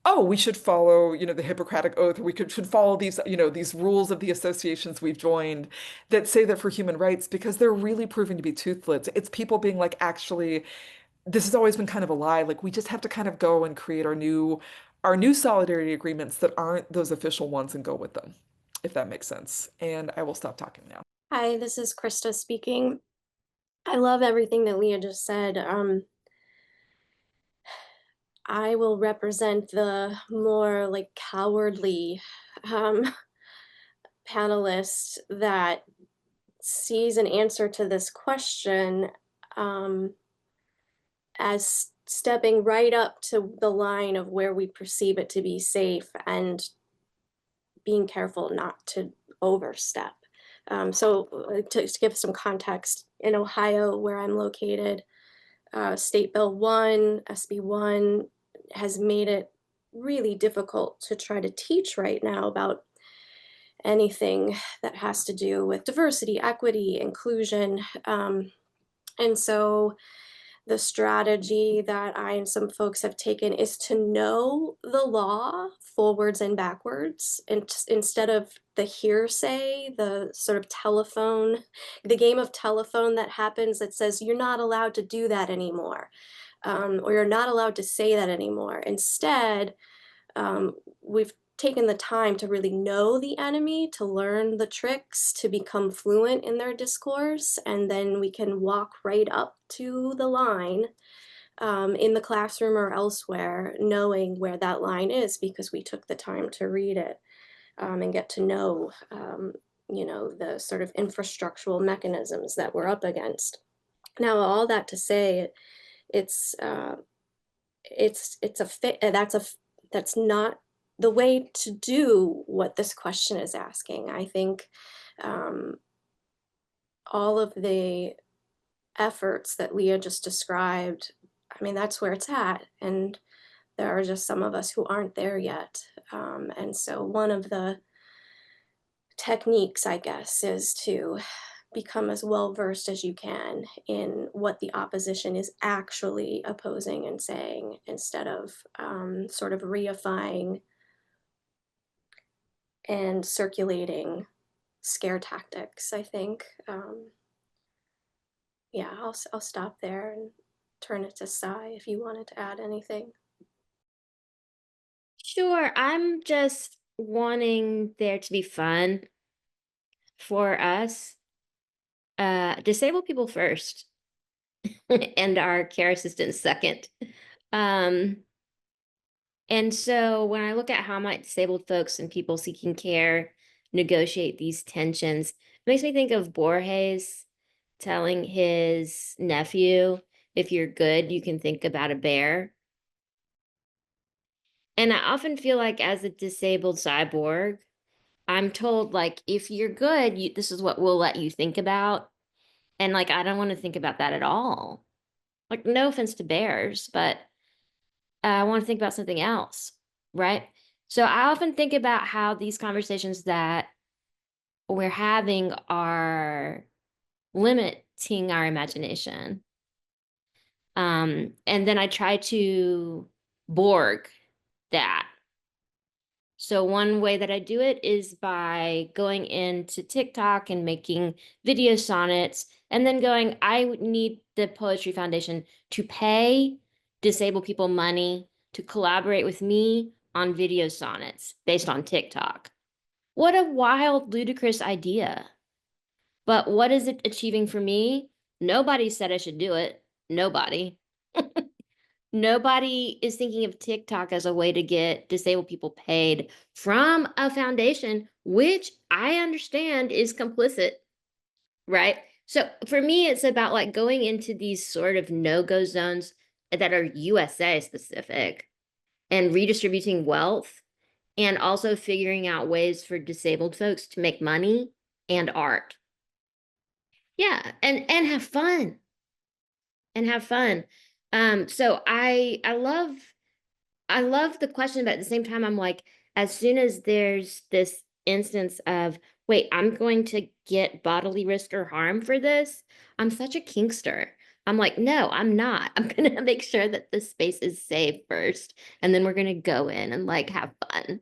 oh, we should follow, the Hippocratic Oath, or should follow these, these rules of the associations we've joined that say that for human rights, because they're really proving to be toothless. It's people being like, actually, this has always been kind of a lie. Like we just have to kind of go and create our new solidarity agreements that aren't those official ones and go with them, if that makes sense. And I will stop talking now. Hi, this is Krista speaking. I love everything that Leah just said. I will represent the more like cowardly um, panelist that sees an answer to this question um, as stepping right up to the line of where we perceive it to be safe and being careful not to overstep. To give some context, in Ohio, where I'm located, State Bill 1, SB 1, has made it really difficult to try to teach right now about anything that has to do with diversity, equity, inclusion. And so the strategy that I and some folks have taken is to know the law forwards and backwards, and instead of the hearsay, the sort of telephone, the game of telephone that happens that says you're not allowed to do that anymore, or you're not allowed to say that anymore. Instead, we've taken the time to really know the enemy, to learn the tricks, to become fluent in their discourse, and then we can walk right up to the line in the classroom or elsewhere, knowing where that line is because we took the time to read it and get to know, the sort of infrastructural mechanisms that we're up against. Now, all that to say, it's a fit. That's not the way to do what this question is asking. I think um, all of the efforts that Leah just described, I mean, that's where it's at. And there are just some of us who aren't there yet. And so one of the techniques, I guess, is to become as well versed as you can in what the opposition is actually opposing and saying, instead of sort of reifying and circulating scare tactics, I think. Yeah, I'll stop there and turn it to Sai if you wanted to add anything. Sure, I'm just wanting there to be fun for us. Disabled people first and our care assistants second. Um, and so when I look at how might disabled folks and people seeking care negotiate these tensions, it makes me think of Borges telling his nephew, if you're good, you can think about a bear. And I often feel like as a disabled cyborg, I'm told like, if you're good, this is what we'll let you think about. And like, I don't want to think about that at all. Like, no offense to bears, but I want to think about something else, right? So I often think about how these conversations that we're having are limiting our imagination. And then I try to Borg that. So one way that I do it is by going into TikTok and making video sonnets, and then going, I need the Poetry Foundation to pay disabled people money to collaborate with me on video sonnets based on TikTok. What a wild, ludicrous idea. But what is it achieving for me? Nobody said I should do it. Nobody. Nobody is thinking of TikTok as a way to get disabled people paid from a foundation, which I understand is complicit, right? So for me, it's about like going into these sort of no-go zones that are USA specific and redistributing wealth, and also figuring out ways for disabled folks to make money and art. Yeah, and have fun. And have fun. So I love the question, but at the same time, I'm like, as soon as there's this instance of, wait, I'm going to get bodily risk or harm for this, I'm such a kinkster. I'm like, no, I'm not. I'm gonna make sure that this space is safe first, and then we're gonna go in and like have fun.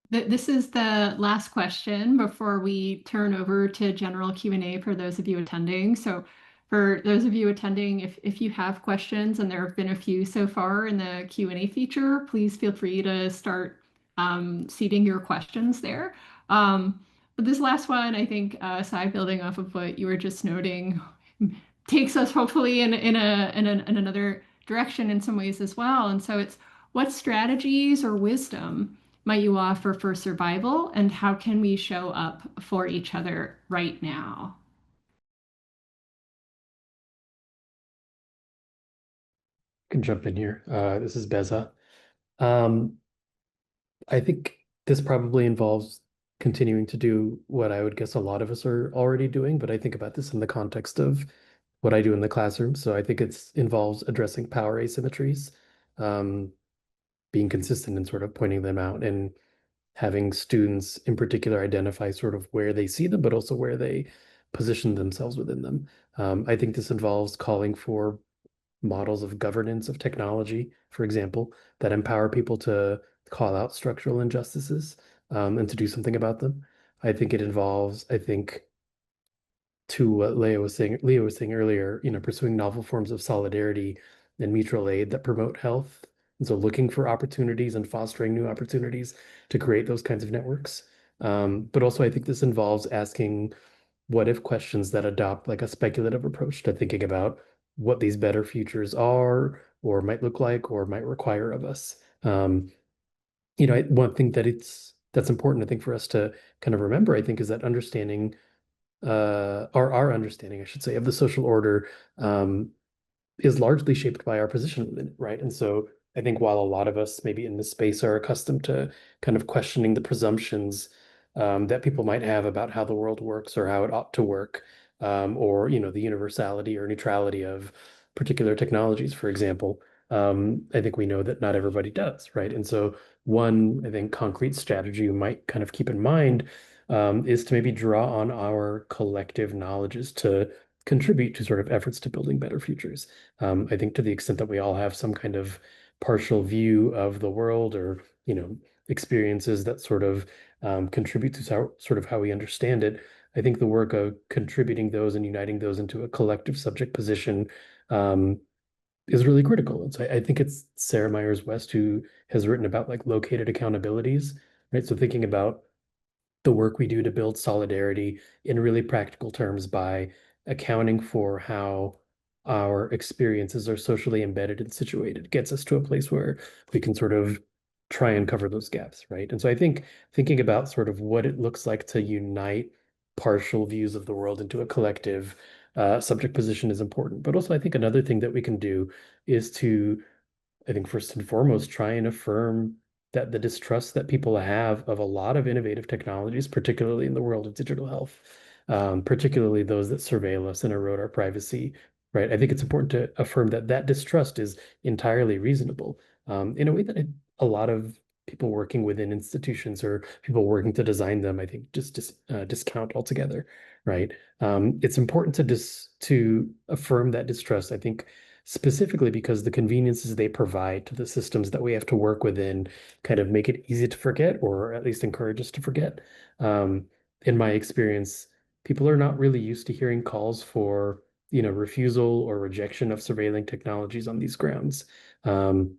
This is the last question before we turn over to general Q&A for those of you attending. So for those of you attending, if you have questions, and there have been a few so far in the Q&A feature, please feel free to start seating your questions there. But this last one, I think, Sai, building off of what you were just noting, takes us hopefully in another direction in some ways as well. And so it's, what strategies or wisdom might you offer for survival, and how can we show up for each other right now? I can jump in here. This is Beza. Um, I think this probably involves continuing to do what I would guess a lot of us are already doing, but I think about this in the context of what I do in the classroom. So I think it's involves addressing power asymmetries, um, being consistent and sort of pointing them out, and having students in particular identify sort of where they see them, but also where they position themselves within them. I think this involves calling for models of governance of technology, for example, that empower people to call out structural injustices, and to do something about them. I think it involves, I think, to what Leo was saying earlier, pursuing novel forms of solidarity and mutual aid that promote health. And so looking for opportunities and fostering new opportunities to create those kinds of networks. But also I think this involves asking what if questions that adopt like a speculative approach to thinking about what these better futures are or might look like or might require of us. One thing that's important, I think, for us to kind of remember, I think, is that understanding or our understanding, I should say, of the social order um, is largely shaped by our position within it, right? And so I think while a lot of us maybe in this space are accustomed to kind of questioning the presumptions that people might have about how the world works or how it ought to work, or the universality or neutrality of particular technologies, for example, I think we know that not everybody does, right? And so one, I think, concrete strategy you might kind of keep in mind is to maybe draw on our collective knowledges to contribute to sort of efforts to building better futures. I think to the extent that we all have some kind of partial view of the world, or experiences that sort of contribute to sort of how we understand it, I think the work of contributing those and uniting those into a collective subject position um, is really critical. And so I think it's Sarah Myers West who has written about like located accountabilities, right? So thinking about the work we do to build solidarity in really practical terms by accounting for how our experiences are socially embedded and situated gets us to a place where we can sort of try and cover those gaps, right? And so I think thinking about sort of what it looks like to unite partial views of the world into a collective subject position is important. But also, I think another thing that we can do is to, I think, first and foremost, try and affirm that the distrust that people have of a lot of innovative technologies, particularly in the world of digital health, particularly those that surveil us and erode our privacy, right? I think it's important to affirm that that distrust is entirely reasonable, in a way that a lot of people working within institutions or people working to design them, I think, just discount altogether, right? It's important to affirm that distrust, I think, specifically because the conveniences they provide to the systems that we have to work within kind of make it easy to forget, or at least encourage us to forget. Um, in my experience, people are not really used to hearing calls for, refusal or rejection of surveilling technologies on these grounds. Um,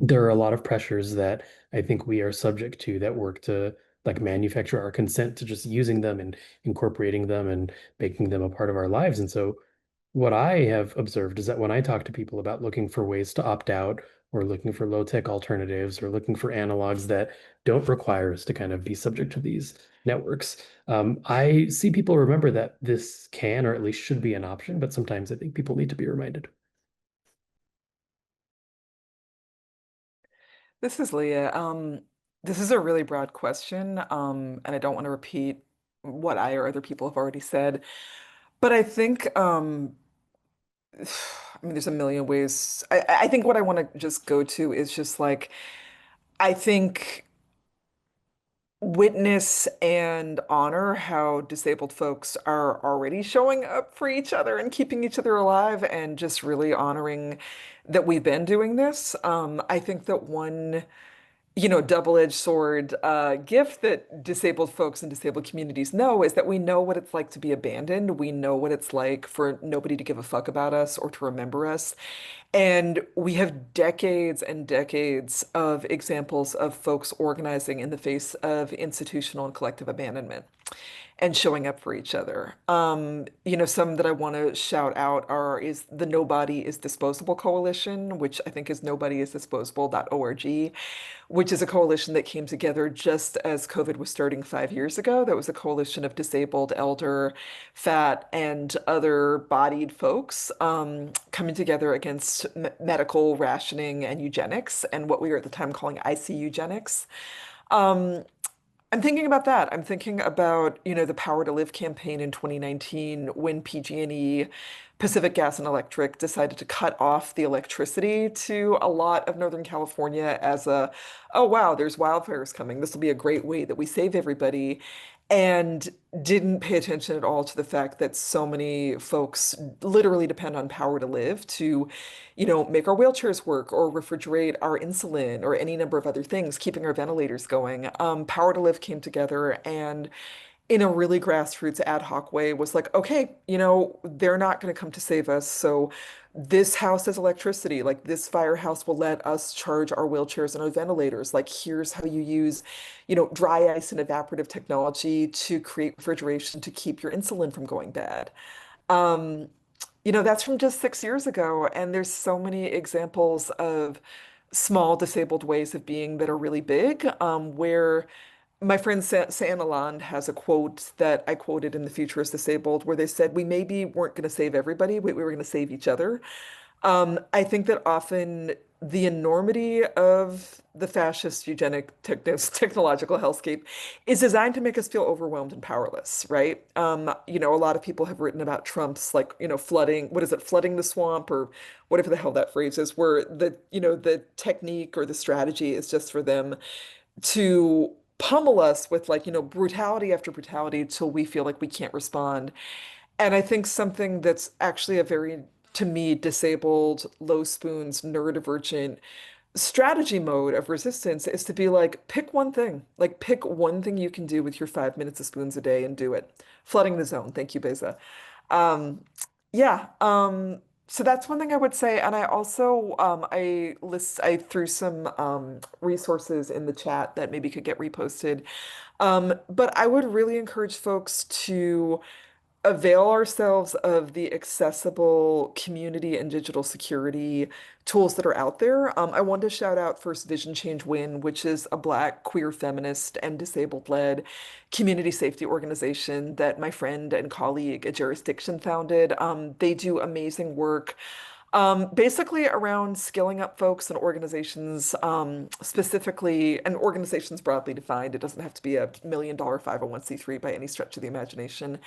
there are a lot of pressures that I think we are subject to that work to like manufacture our consent to just using them and incorporating them and making them a part of our lives. And so what I have observed is that when I talk to people about looking for ways to opt out, or looking for low-tech alternatives, or looking for analogs that don't require us to kind of be subject to these networks, I see people remember that this can, or at least should be, an option, but sometimes I think people need to be reminded. This is Leah. This is a really broad question, and I don't want to repeat what I or other people have already said. But I think, I mean, there's a million ways. I think what I want to just go to is just like, I think witness and honor how disabled folks are already showing up for each other and keeping each other alive and just really honoring that we've been doing this. I think that one, double-edged sword gift that disabled folks and disabled communities know is that we know what it's like to be abandoned. We know what it's like for nobody to give a fuck about us or to remember us. And we have decades and decades of examples of folks organizing in the face of institutional and collective abandonment and showing up for each other. Some that I want to shout out is the Nobody is Disposable Coalition, which I think is nobodyisdisposable.org, which is a coalition that came together just as COVID was starting 5 years ago. That was a coalition of disabled, elder, fat, and other bodied folks coming together against medical rationing and eugenics, and what we were at the time calling IC eugenics. I'm thinking about that. I'm thinking about, the Power to Live campaign in 2019 when PG&E, Pacific Gas and Electric decided to cut off the electricity to a lot of Northern California as oh wow, there's wildfires coming. This will be a great way that we save everybody. And didn't pay attention at all to the fact that so many folks literally depend on Power to Live to, make our wheelchairs work or refrigerate our insulin or any number of other things, keeping our ventilators going. Power to Live came together and in a really grassroots ad hoc way was like, okay, they're not going to come to save us. So this house has electricity. Like this firehouse will let us charge our wheelchairs and our ventilators. Like here's how you use, dry ice and evaporative technology to create refrigeration to keep your insulin from going bad. Um, that's from just 6 years ago, and there's so many examples of small disabled ways of being that are really big, where my friend Sana Land has a quote that I quoted in The Future is Disabled, where they said, we maybe weren't going to save everybody, but we were going to save each other. I think that often the enormity of the fascist eugenic technological hellscape is designed to make us feel overwhelmed and powerless, right? A lot of people have written about Trump's like, flooding, what is it, flooding the swamp or whatever the hell that phrase is, where the technique or the strategy is just for them to pummel us with like, brutality after brutality till we feel like we can't respond. And I think something that's actually a very, to me, disabled, low spoons, neurodivergent strategy mode of resistance is to be like, pick one thing. Like, pick one thing you can do with your 5 minutes of spoons a day and do it. Flooding the zone. Thank you, Beza. Um, yeah. So that's one thing I would say. And I also, I threw some resources in the chat that maybe could get reposted. But I would really encourage folks to avail ourselves of the accessible community and digital security tools that are out there. I wanted to shout out first Vision Change Win, which is a Black, queer, feminist, and disabled-led community safety organization that my friend and colleague at Jurisdiction founded. They do amazing work. Basically around skilling up folks and organizations, specifically, and organizations broadly defined, it doesn't have to be a $1 million 501(c)(3) by any stretch of the imagination,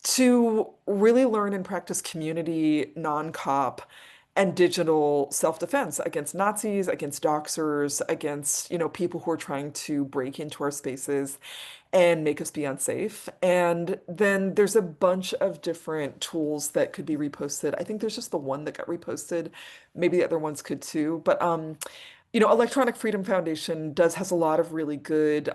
to really learn and practice community, non-cop, and digital self-defense against Nazis, against doxers, against, people who are trying to break into our spaces and make us be unsafe. And then there's a bunch of different tools that could be reposted. I think there's just the one that got reposted. Maybe the other ones could too. But Electronic Freedom Foundation has a lot of really good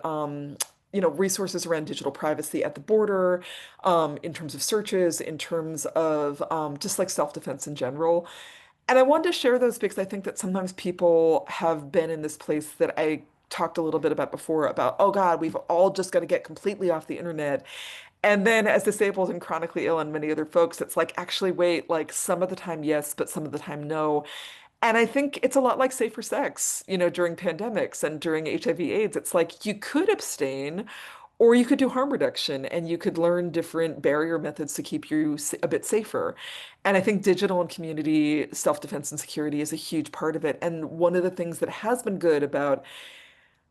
resources around digital privacy at the border, in terms of searches, in terms of just like self-defense in general. And I wanted to share those because I think that sometimes people have been in this place that I talked a little bit about before about, oh God, we've all just got to get completely off the internet. And then as disabled and chronically ill and many other folks, it's like, actually, wait, like some of the time, yes, but some of the time, no. And I think it's a lot like safer sex, during pandemics and during HIV/AIDS. It's like you could abstain or you could do harm reduction and you could learn different barrier methods to keep you a bit safer. And I think digital and community self-defense and security is a huge part of it. And one of the things that has been good about,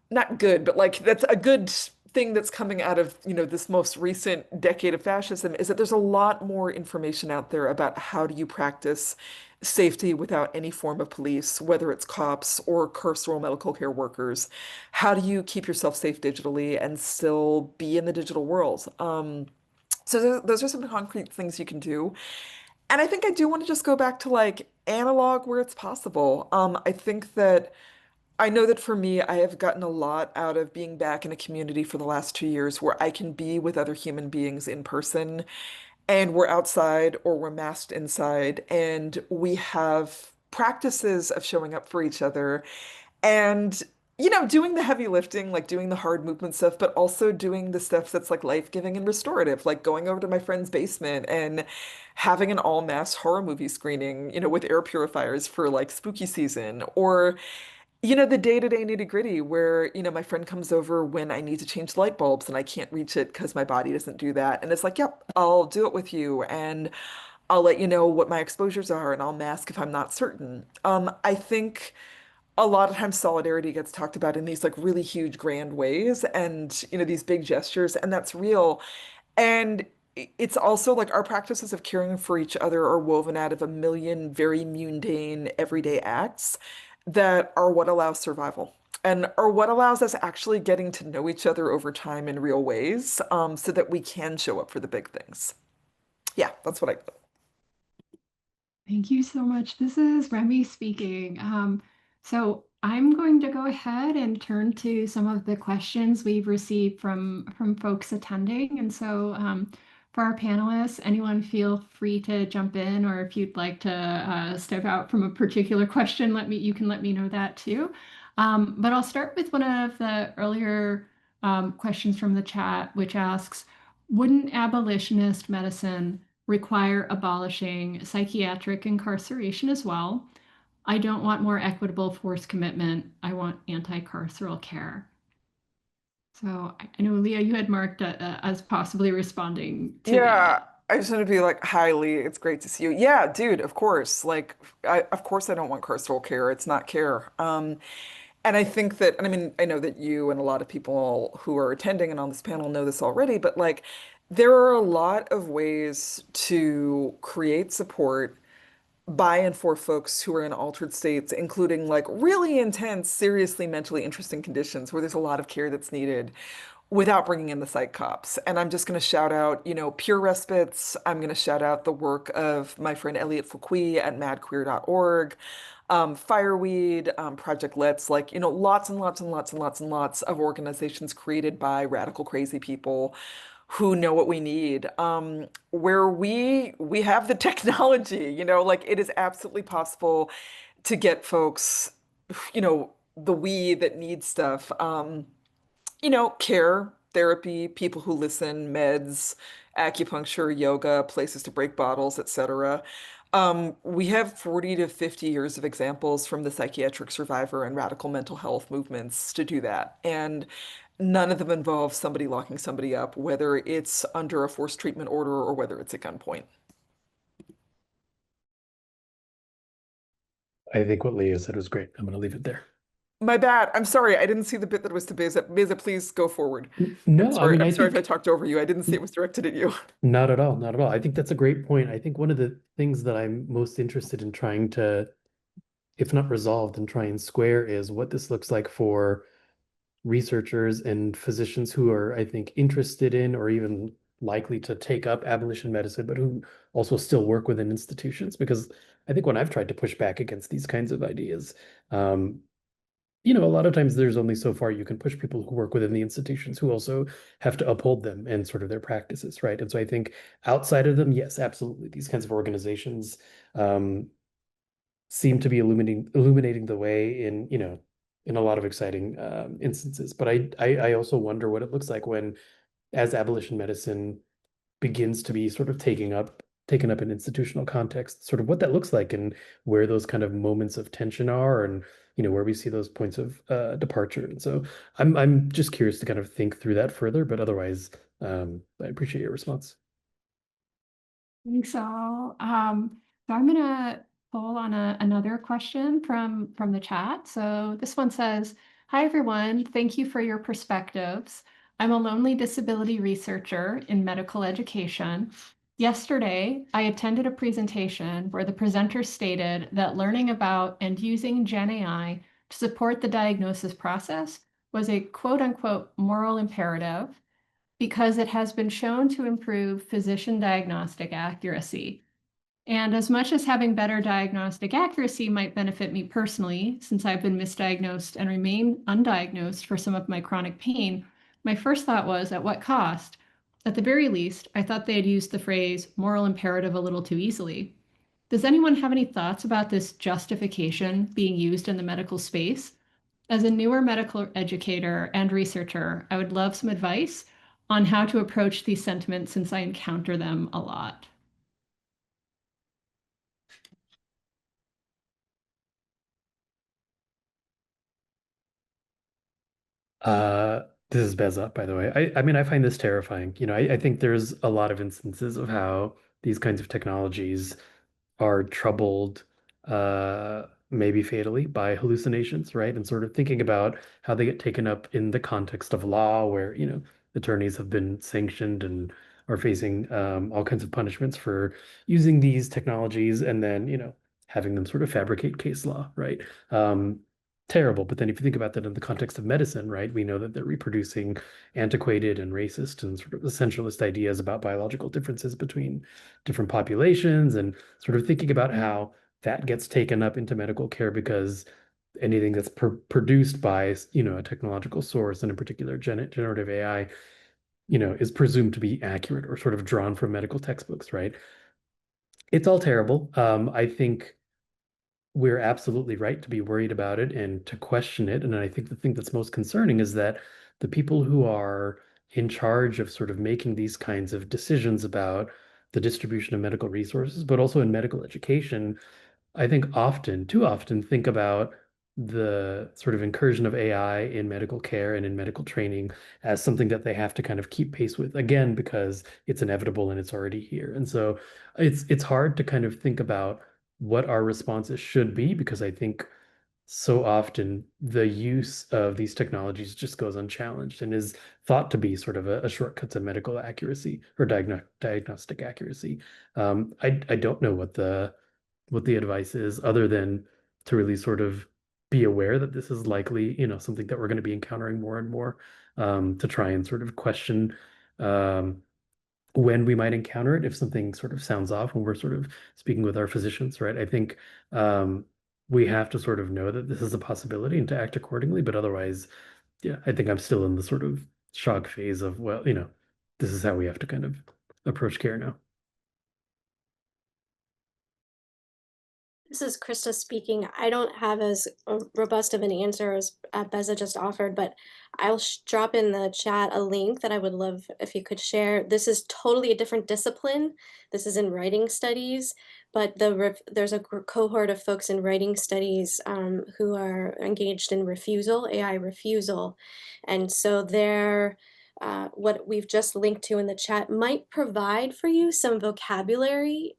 not good, but like that's a good thing that's coming out of, this most recent decade of fascism is that there's a lot more information out there about how do you practice safety without any form of police, whether it's cops or carceral medical care workers. How do you keep yourself safe digitally and still be in the digital world? So those are some concrete things you can do. And I think I do want to just go back to like analog where it's possible. I think that I know that for me, I have gotten a lot out of being back in a community for the last 2 years where I can be with other human beings in person and we're outside or we're masked inside and we have practices of showing up for each other and doing the heavy lifting, like doing the hard movement stuff, but also doing the stuff that's like life-giving and restorative, like going over to my friend's basement and having an all-mass horror movie screening, with air purifiers for like spooky season, or the day-to-day nitty-gritty where, my friend comes over when I need to change light bulbs and I can't reach it because my body doesn't do that. And it's like, yep, I'll do it with you. And I'll let you know what my exposures are and I'll mask if I'm not certain. I think a lot of times solidarity gets talked about in these like really huge grand ways and these big gestures, and that's real. And it's also like our practices of caring for each other are woven out of a million very mundane everyday acts that are what allows survival and are what allows us actually getting to know each other over time in real ways, so that we can show up for the big things. Yeah, that's what I. Thank you so much. This is Remi speaking. So I'm going to go ahead and turn to some of the questions we've received from folks attending. And so for our panelists, anyone feel free to jump in, or if you'd like to step out from a particular question, you can let me know that too. But I'll start with one of the earlier questions from the chat, which asks, wouldn't abolitionist medicine require abolishing psychiatric incarceration as well? I don't want more equitable forced commitment. I want anti-carceral care. So I know, Leah, you had marked as possibly responding to Yeah, that. I just want to be like, hi, Lee, it's great to see you. Yeah, dude, of course. Like, of course I don't want carceral care. It's not care. And I think that, and I mean, I know that you and a lot of people who are attending and on this panel know this already, but like, there are a lot of ways to create support by and for folks who are in altered states, including like really intense, seriously mentally interesting conditions where there's a lot of care that's needed without bringing in the psych cops. And I'm just going to shout out, Pure Respites. I'm going to shout out the work of my friend Elliot Fouqui at madqueer.org, Fireweed, Project Let's, like, lots and lots and lots and lots and lots of organizations created by radical crazy people who know what we need, where we have the technology, like it is absolutely possible to get folks, the we that need stuff, care, therapy, people who listen, meds, acupuncture, yoga, places to break bottles, etc. We have 40 to 50 years of examples from the psychiatric survivor and radical mental health movements to do that. And none of them involve somebody locking somebody up, whether it's under a forced treatment order or whether it's at gunpoint. I think what Leah said was great. I'm going to leave it there. My bad. I'm sorry. I didn't see the bit that was to Beza. Beza, please go forward. No, I mean, I'm I sorry if I think talked over you. I didn't see it was directed at you. not at all, not at all. I think that's a great point. I think one of the things that I'm most interested in trying to, if not resolve, then try and square is what this looks like for researchers and physicians who are, I think, interested in or even likely to take up abolition medicine, but who also still work within institutions. Because I think when I've tried to push back against these kinds of ideas, a lot of times there's only so far you can push people who work within the institutions who also have to uphold them and sort of their practices, right? And so I think outside of them, yes, absolutely, these kinds of organizations seem to be illuminating the way in a lot of exciting instances. But I also wonder what it looks like when, as abolition medicine begins to be sort of taken up in institutional context, sort of what that looks like and where those kind of moments of tension are, and where we see those points of departure. And so I'm just curious to kind of think through that further. But otherwise, I appreciate your response. Thanks all. So I'm gonna pull on another question from the chat. So this one says, "Hi everyone, thank you for your perspectives. I'm a lonely disability researcher in medical education. Yesterday, I attended a presentation where the presenter stated that learning about and using Gen AI to support the diagnosis process was a quote unquote moral imperative because it has been shown to improve physician diagnostic accuracy. And as much as having better diagnostic accuracy might benefit me personally, since I've been misdiagnosed and remain undiagnosed for some of my chronic pain, my first thought was, at what cost? At the very least, I thought they had used the phrase moral imperative a little too easily. Does anyone have any thoughts about this justification being used in the medical space? As a newer medical educator and researcher, I would love some advice on how to approach these sentiments since I encounter them a lot. Uh, this is Beza, by the way. I mean, I find this terrifying. I think there's a lot of instances of how these kinds of technologies are troubled, maybe fatally, by hallucinations, right? And sort of thinking about how they get taken up in the context of law, where, attorneys have been sanctioned and are facing all kinds of punishments for using these technologies and then, having them sort of fabricate case law, right? Um, Terrible. But then if you think about that in the context of medicine, right, we know that they're reproducing antiquated and racist and sort of essentialist ideas about biological differences between different populations and sort of thinking about how that gets taken up into medical care because anything that's produced by, a technological source and in particular generative AI, is presumed to be accurate or sort of drawn from medical textbooks, right? It's all terrible. I think we're absolutely right to be worried about it and to question it. And I think the thing that's most concerning is that the people who are in charge of sort of making these kinds of decisions about the distribution of medical resources, but also in medical education, I think often, too often, think about the sort of incursion of AI in medical care and in medical training as something that they have to kind of keep pace with, again, because it's inevitable and it's already here. And so it's hard to kind of think about what our responses should be because I think so often the use of these technologies just goes unchallenged and is thought to be sort of a shortcut to medical accuracy or diagnostic accuracy. I don't know what the advice is other than to really sort of be aware that this is likely, something that we're going to be encountering more and more, to try and sort of question um, when we might encounter it if something sort of sounds off when we're sort of speaking with our physicians, right? I think we have to sort of know that this is a possibility and to act accordingly, but otherwise, yeah, I think I'm still in the sort of shock phase of, well, this is how we have to kind of approach care now. This is Krista speaking. I don't have as robust of an answer as Beza just offered, but I'll drop in the chat a link that I would love if you could share. This is totally a different discipline. This is in writing studies, but there's a cohort of folks in writing studies who are engaged in refusal, AI refusal. And so they're what we've just linked to in the chat might provide for you some vocabulary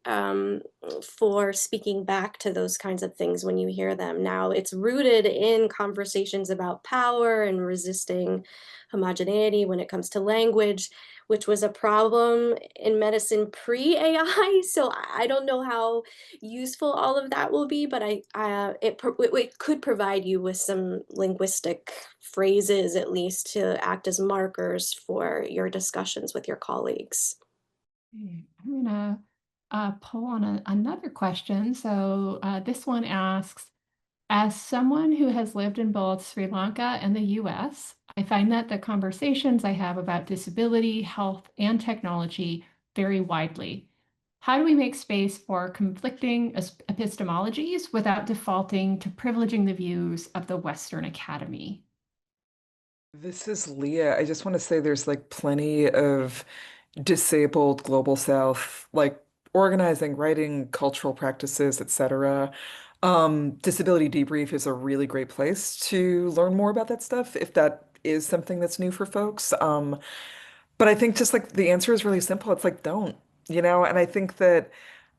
for speaking back to those kinds of things when you hear them. Now, it's rooted in conversations about power and resisting homogeneity when it comes to language, which was a problem in medicine pre-AI. So I don't know how useful all of that will be, but it could provide you with some linguistic phrases, at least, to act as markers for your discussions with your colleagues. I'm going to pull on another question. So this one asks, as someone who has lived in both Sri Lanka and the US, I find that the conversations I have about disability, health, and technology vary widely. How do we make space for conflicting epistemologies without defaulting to privileging the views of the Western Academy? This is Leah. I just want to say there's like plenty of disabled global south, like organizing, writing, cultural practices, etc. Disability Debrief is a really great place to learn more about that stuff if that is something that's new for folks. But I think just like the answer is really simple. It's like don't, and I think that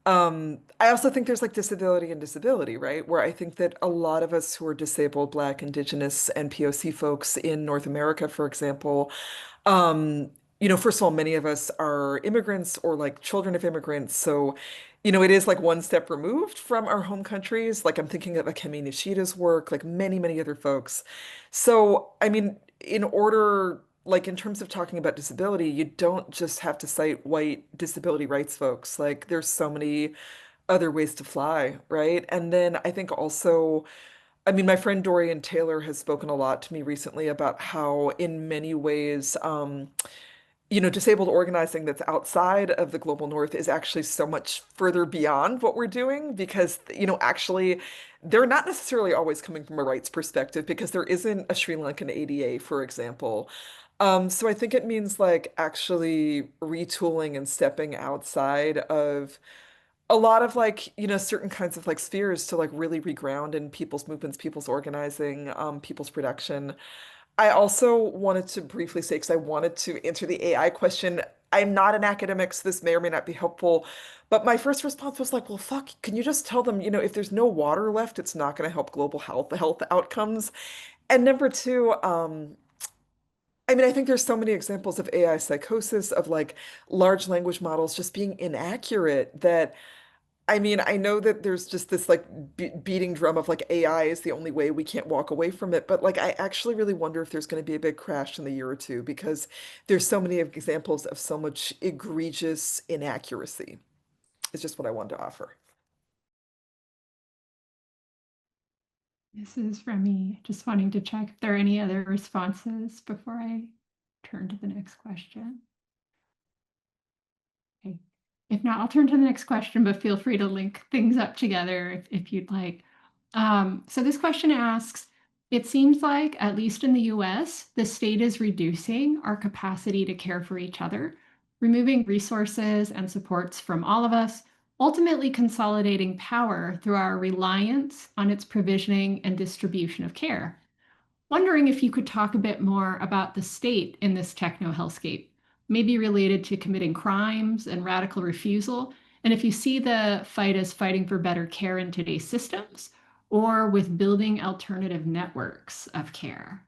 I also think there's like disability and disability, right? Where I think that a lot of us who are disabled, Black, Indigenous, and POC folks in North America, for example, Um, first of all, many of us are immigrants or like children of immigrants. So, it is like one step removed from our home countries. Like I'm thinking of Akemi Nishida's work, like many, many other folks. So, I mean, in order, like in terms of talking about disability, you don't just have to cite white disability rights folks. Like there's so many other ways to fly, right? And then I think also, I mean, my friend Dorian Taylor has spoken a lot to me recently about how, in many ways, disabled organizing that's outside of the global north is actually so much further beyond what we're doing because, actually, they're not necessarily always coming from a rights perspective because there isn't a Sri Lankan ADA, for example. So I think it means like actually retooling and stepping outside of a lot of like, certain kinds of like spheres to like really reground in people's movements, people's organizing, people's production. I also wanted to briefly say, because I wanted to answer the AI question, I'm not an academic, so this may or may not be helpful. But my first response was like, well, fuck, can you just tell them, if there's no water left, it's not going to help global health outcomes. And number two, I mean, I think there's so many examples of AI psychosis, of like large language models just being inaccurate that I mean, I know that there's just this like beating drum of like AI is the only way we can't walk away from it. But like, I actually really wonder if there's going to be a big crash in the year or two because there's so many examples of so much egregious inaccuracy. It's just what I wanted to offer. This is Remi. Just wanting to check if there are any other responses before I turn to the next question. Okay. If not, I'll turn to the next question, but feel free to link things up together if you'd like. So this question asks, it seems like, at least in the US, the state is reducing our capacity to care for each other, removing resources and supports from all of us, ultimately consolidating power through our reliance on its provisioning and distribution of care. Wondering if you could talk a bit more about the state in this techno-hellscape, maybe related to committing crimes and radical refusal, and if you see the fight as fighting for better care in today's systems or with building alternative networks of care.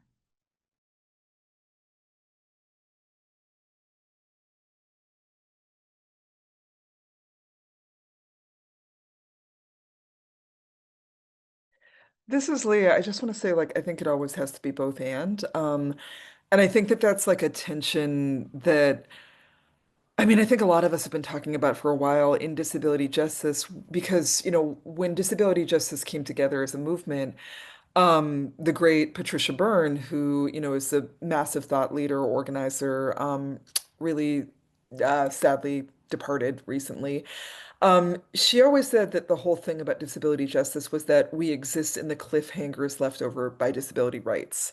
This is Leah. I just want to say, like, I think it always has to be both and. And I think that that's like a tension that I mean, I think a lot of us have been talking about for a while in disability justice because, when disability justice came together as a movement, the great Patricia Byrne, who, is a massive thought leader, organizer, really sadly departed recently. She always said that the whole thing about disability justice was that we exist in the cliffhangers left over by disability rights.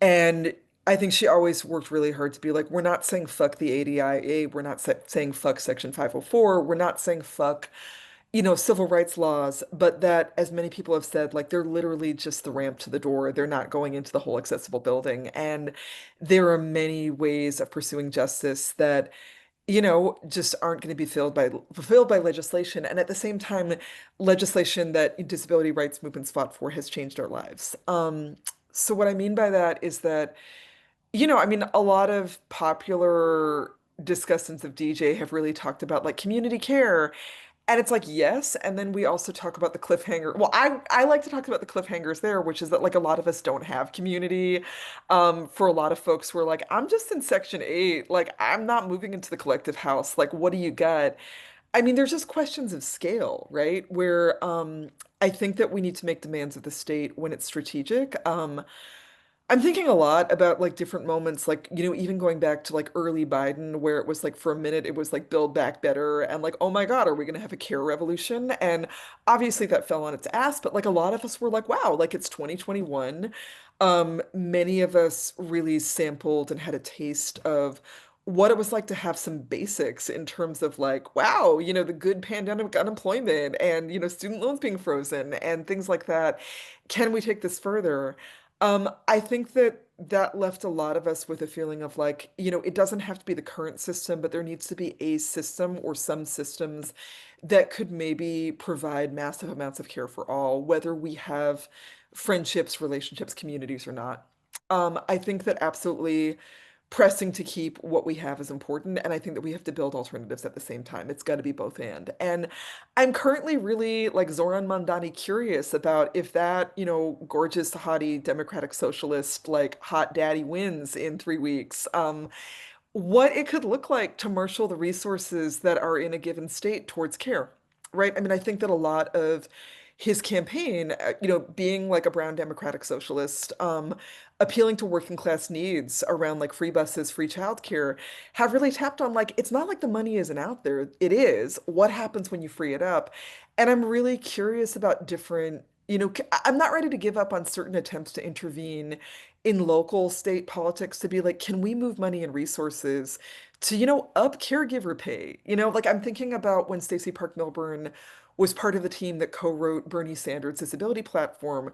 And I think she always worked really hard to be like, we're not saying fuck the ADIA, we're not saying fuck Section 504, we're not saying fuck, civil rights laws, but that, as many people have said, like they're literally just the ramp to the door. They're not going into the whole accessible building. And there are many ways of pursuing justice that, just aren't going to be fulfilled by legislation. And at the same time, legislation that disability rights movements fought for has changed our lives. So what I mean by that is that I mean, a lot of popular discussants of DJ have really talked about like community care. And it's like, yes. And then we also talk about the cliffhanger. Well, I like to talk about the cliffhangers there, which is that like a lot of us don't have community. For a lot of folks who are like, I'm just in Section 8. Like, I'm not moving into the collective house. Like, what do you got? I mean, there's just questions of scale, right? Where I think that we need to make demands of the state when it's strategic. I'm thinking a lot about like different moments, like, even going back to like early Biden, where it was like for a minute, it was like build back better and like, oh my God, are we going to have a care revolution? And obviously that fell on its ass, but like a lot of us were like, wow, like it's 2021. Many of us really sampled and had a taste of what it was like to have some basics in terms of like, wow, the good pandemic unemployment and, student loans being frozen and things like that. Can we take this further? I think that that left a lot of us with a feeling of like, it doesn't have to be the current system, but there needs to be a system or some systems that could maybe provide massive amounts of care for all, whether we have friendships, relationships, communities or not. I think that absolutely pressing to keep what we have is important. And I think that we have to build alternatives at the same time. It's got to be both and I'm currently really like Zoran Mandani curious about if that, gorgeous, haughty, democratic socialist, like hot daddy wins in 3 weeks. What it could look like to marshal the resources that are in a given state towards care, right? I mean, I think that a lot of his campaign, being like a brown democratic socialist, appealing to working class needs around like free buses, free childcare, have really tapped on like, it's not like the money isn't out there. It is. What happens when you free it up? And I'm really curious about different, I'm not ready to give up on certain attempts to intervene in local state politics to be like, can we move money and resources to, up caregiver pay? Like I'm thinking about when Stacey Park Milburn was part of the team that co-wrote Bernie Sanders' disability platform,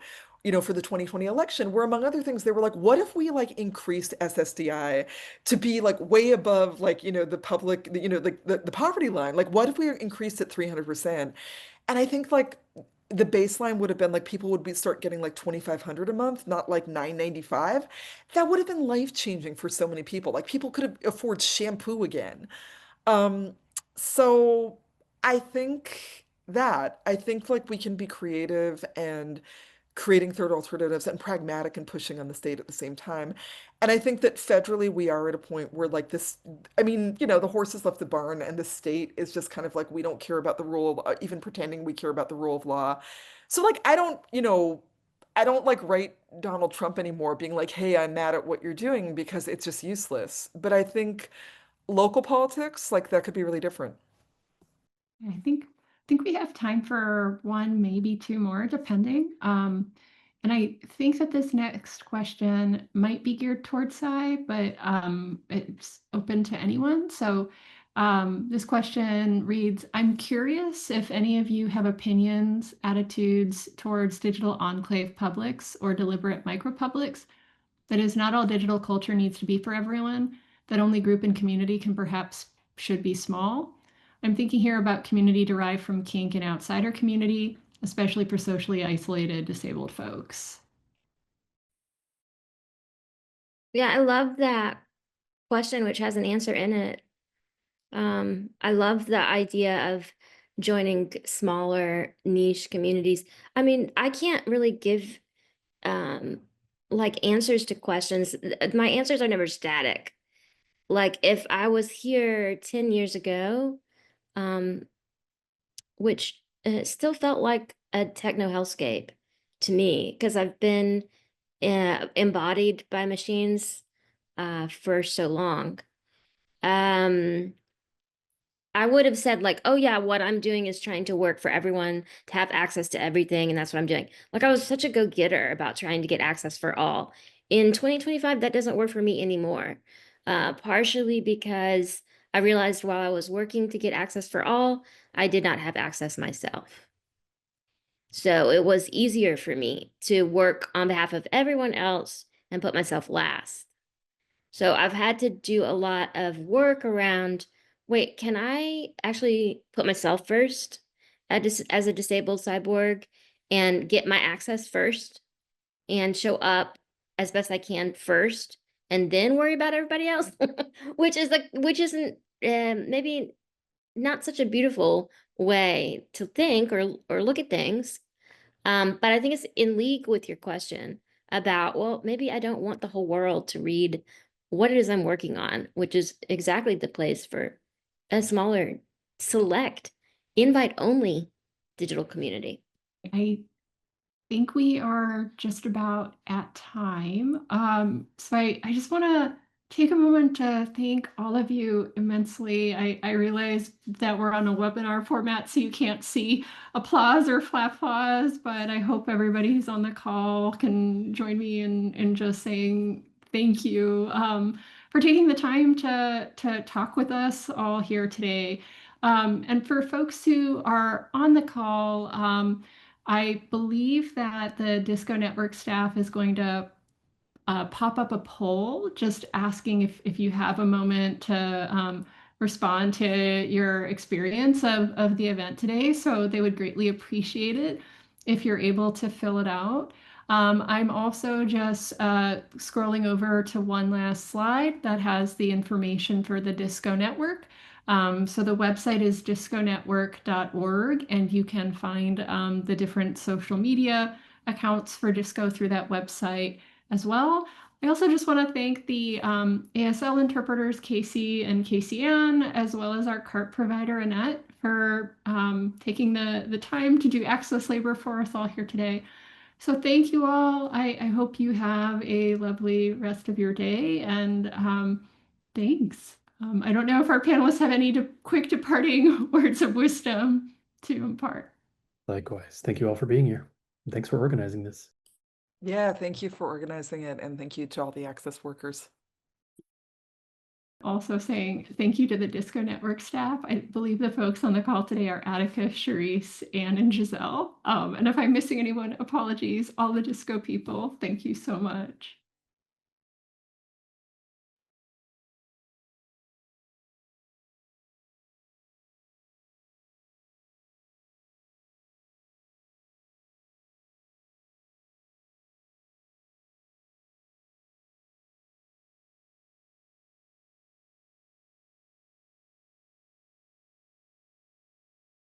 for the 2020 election, where among other things, they were like, what if we like increased SSDI to be like way above like, the public, like the poverty line? Like, what if we increased it 300%? And I think like the baseline would have been like people would be start getting like 2,500 a month, not like 995. That would have been life changing for so many people. Like people could have afford shampoo again. Um, so I think like we can be creative and creating third alternatives and pragmatic and pushing on the state at the same time. And I think that federally we are at a point where like this, I mean, the horse has left the barn and the state is just kind of like, we don't care about the rule of, even pretending we care about the rule of law. So like, I don't like write Donald Trump anymore being like, hey, I'm mad at what you're doing because it's just useless. But I think local politics, like that could be really different. I think we have time for one, maybe two more, depending. And I think that this next question might be geared towards Cy, but it's open to anyone. So this question reads, I'm curious if any of you have opinions, attitudes towards digital enclave publics or deliberate micropublics. That is, not all digital culture needs to be for everyone, that only group and community can perhaps should be small. I'm thinking here about community derived from kink and outsider community, especially for socially isolated disabled folks. Yeah, I love that question, which has an answer in it. I love the idea of joining smaller niche communities. I mean, I can't really give like answers to questions. My answers are never static. Like if I was here 10 years ago, um, which still felt like a techno-hellscape to me, because I've been embodied by machines for so long. I would have said like, oh yeah, what I'm doing is trying to work for everyone to have access to everything, and that's what I'm doing. Like I was such a go-getter about trying to get access for all. In 2025, that doesn't work for me anymore. Partially because I realized while I was working to get access for all, I did not have access myself. So it was easier for me to work on behalf of everyone else and put myself last. So I've had to do a lot of work around, wait, can I actually put myself first as a disabled cyborg and get my access first and show up as best I can first and then worry about everybody else, which isn't maybe not such a beautiful way to think or look at things. But I think it's in league with your question about, well, maybe I don't want the whole world to read what it is I'm working on, which is exactly the place for a smaller, select, invite-only digital community. I think we are just about at time. So I just want to take a moment to thank all of you immensely. I realize that we're on a webinar format, so you can't see applause or applause, but I hope everybody who's on the call can join me in just saying thank you for taking the time to talk with us all here today. And for folks who are on the call, I believe that the Disco Network staff is going to pop up a poll just asking if you have a moment to respond to your experience of the event today. So they would greatly appreciate it if you're able to fill it out. I'm also just scrolling over to one last slide that has the information for the Disco Network. So the website is disconetwork.org, and you can find the different social media accounts for Disco through that website as well. I also just want to thank the ASL interpreters, Casey and Casey Ann, as well as our CART provider, Annette, for taking the time to do access labor for us all here today. So thank you all. I hope you have a lovely rest of your day, and thanks. I don't know if our panelists have any quick departing words of wisdom to impart. Likewise. Thank you all for being here. And thanks for organizing this. Yeah, thank you for organizing it, and thank you to all the access workers. Also saying thank you to the Disco Network staff. I believe the folks on the call today are Attica, Charisse, Anne, and Giselle. And if I'm missing anyone, apologies. All the Disco people, thank you so much.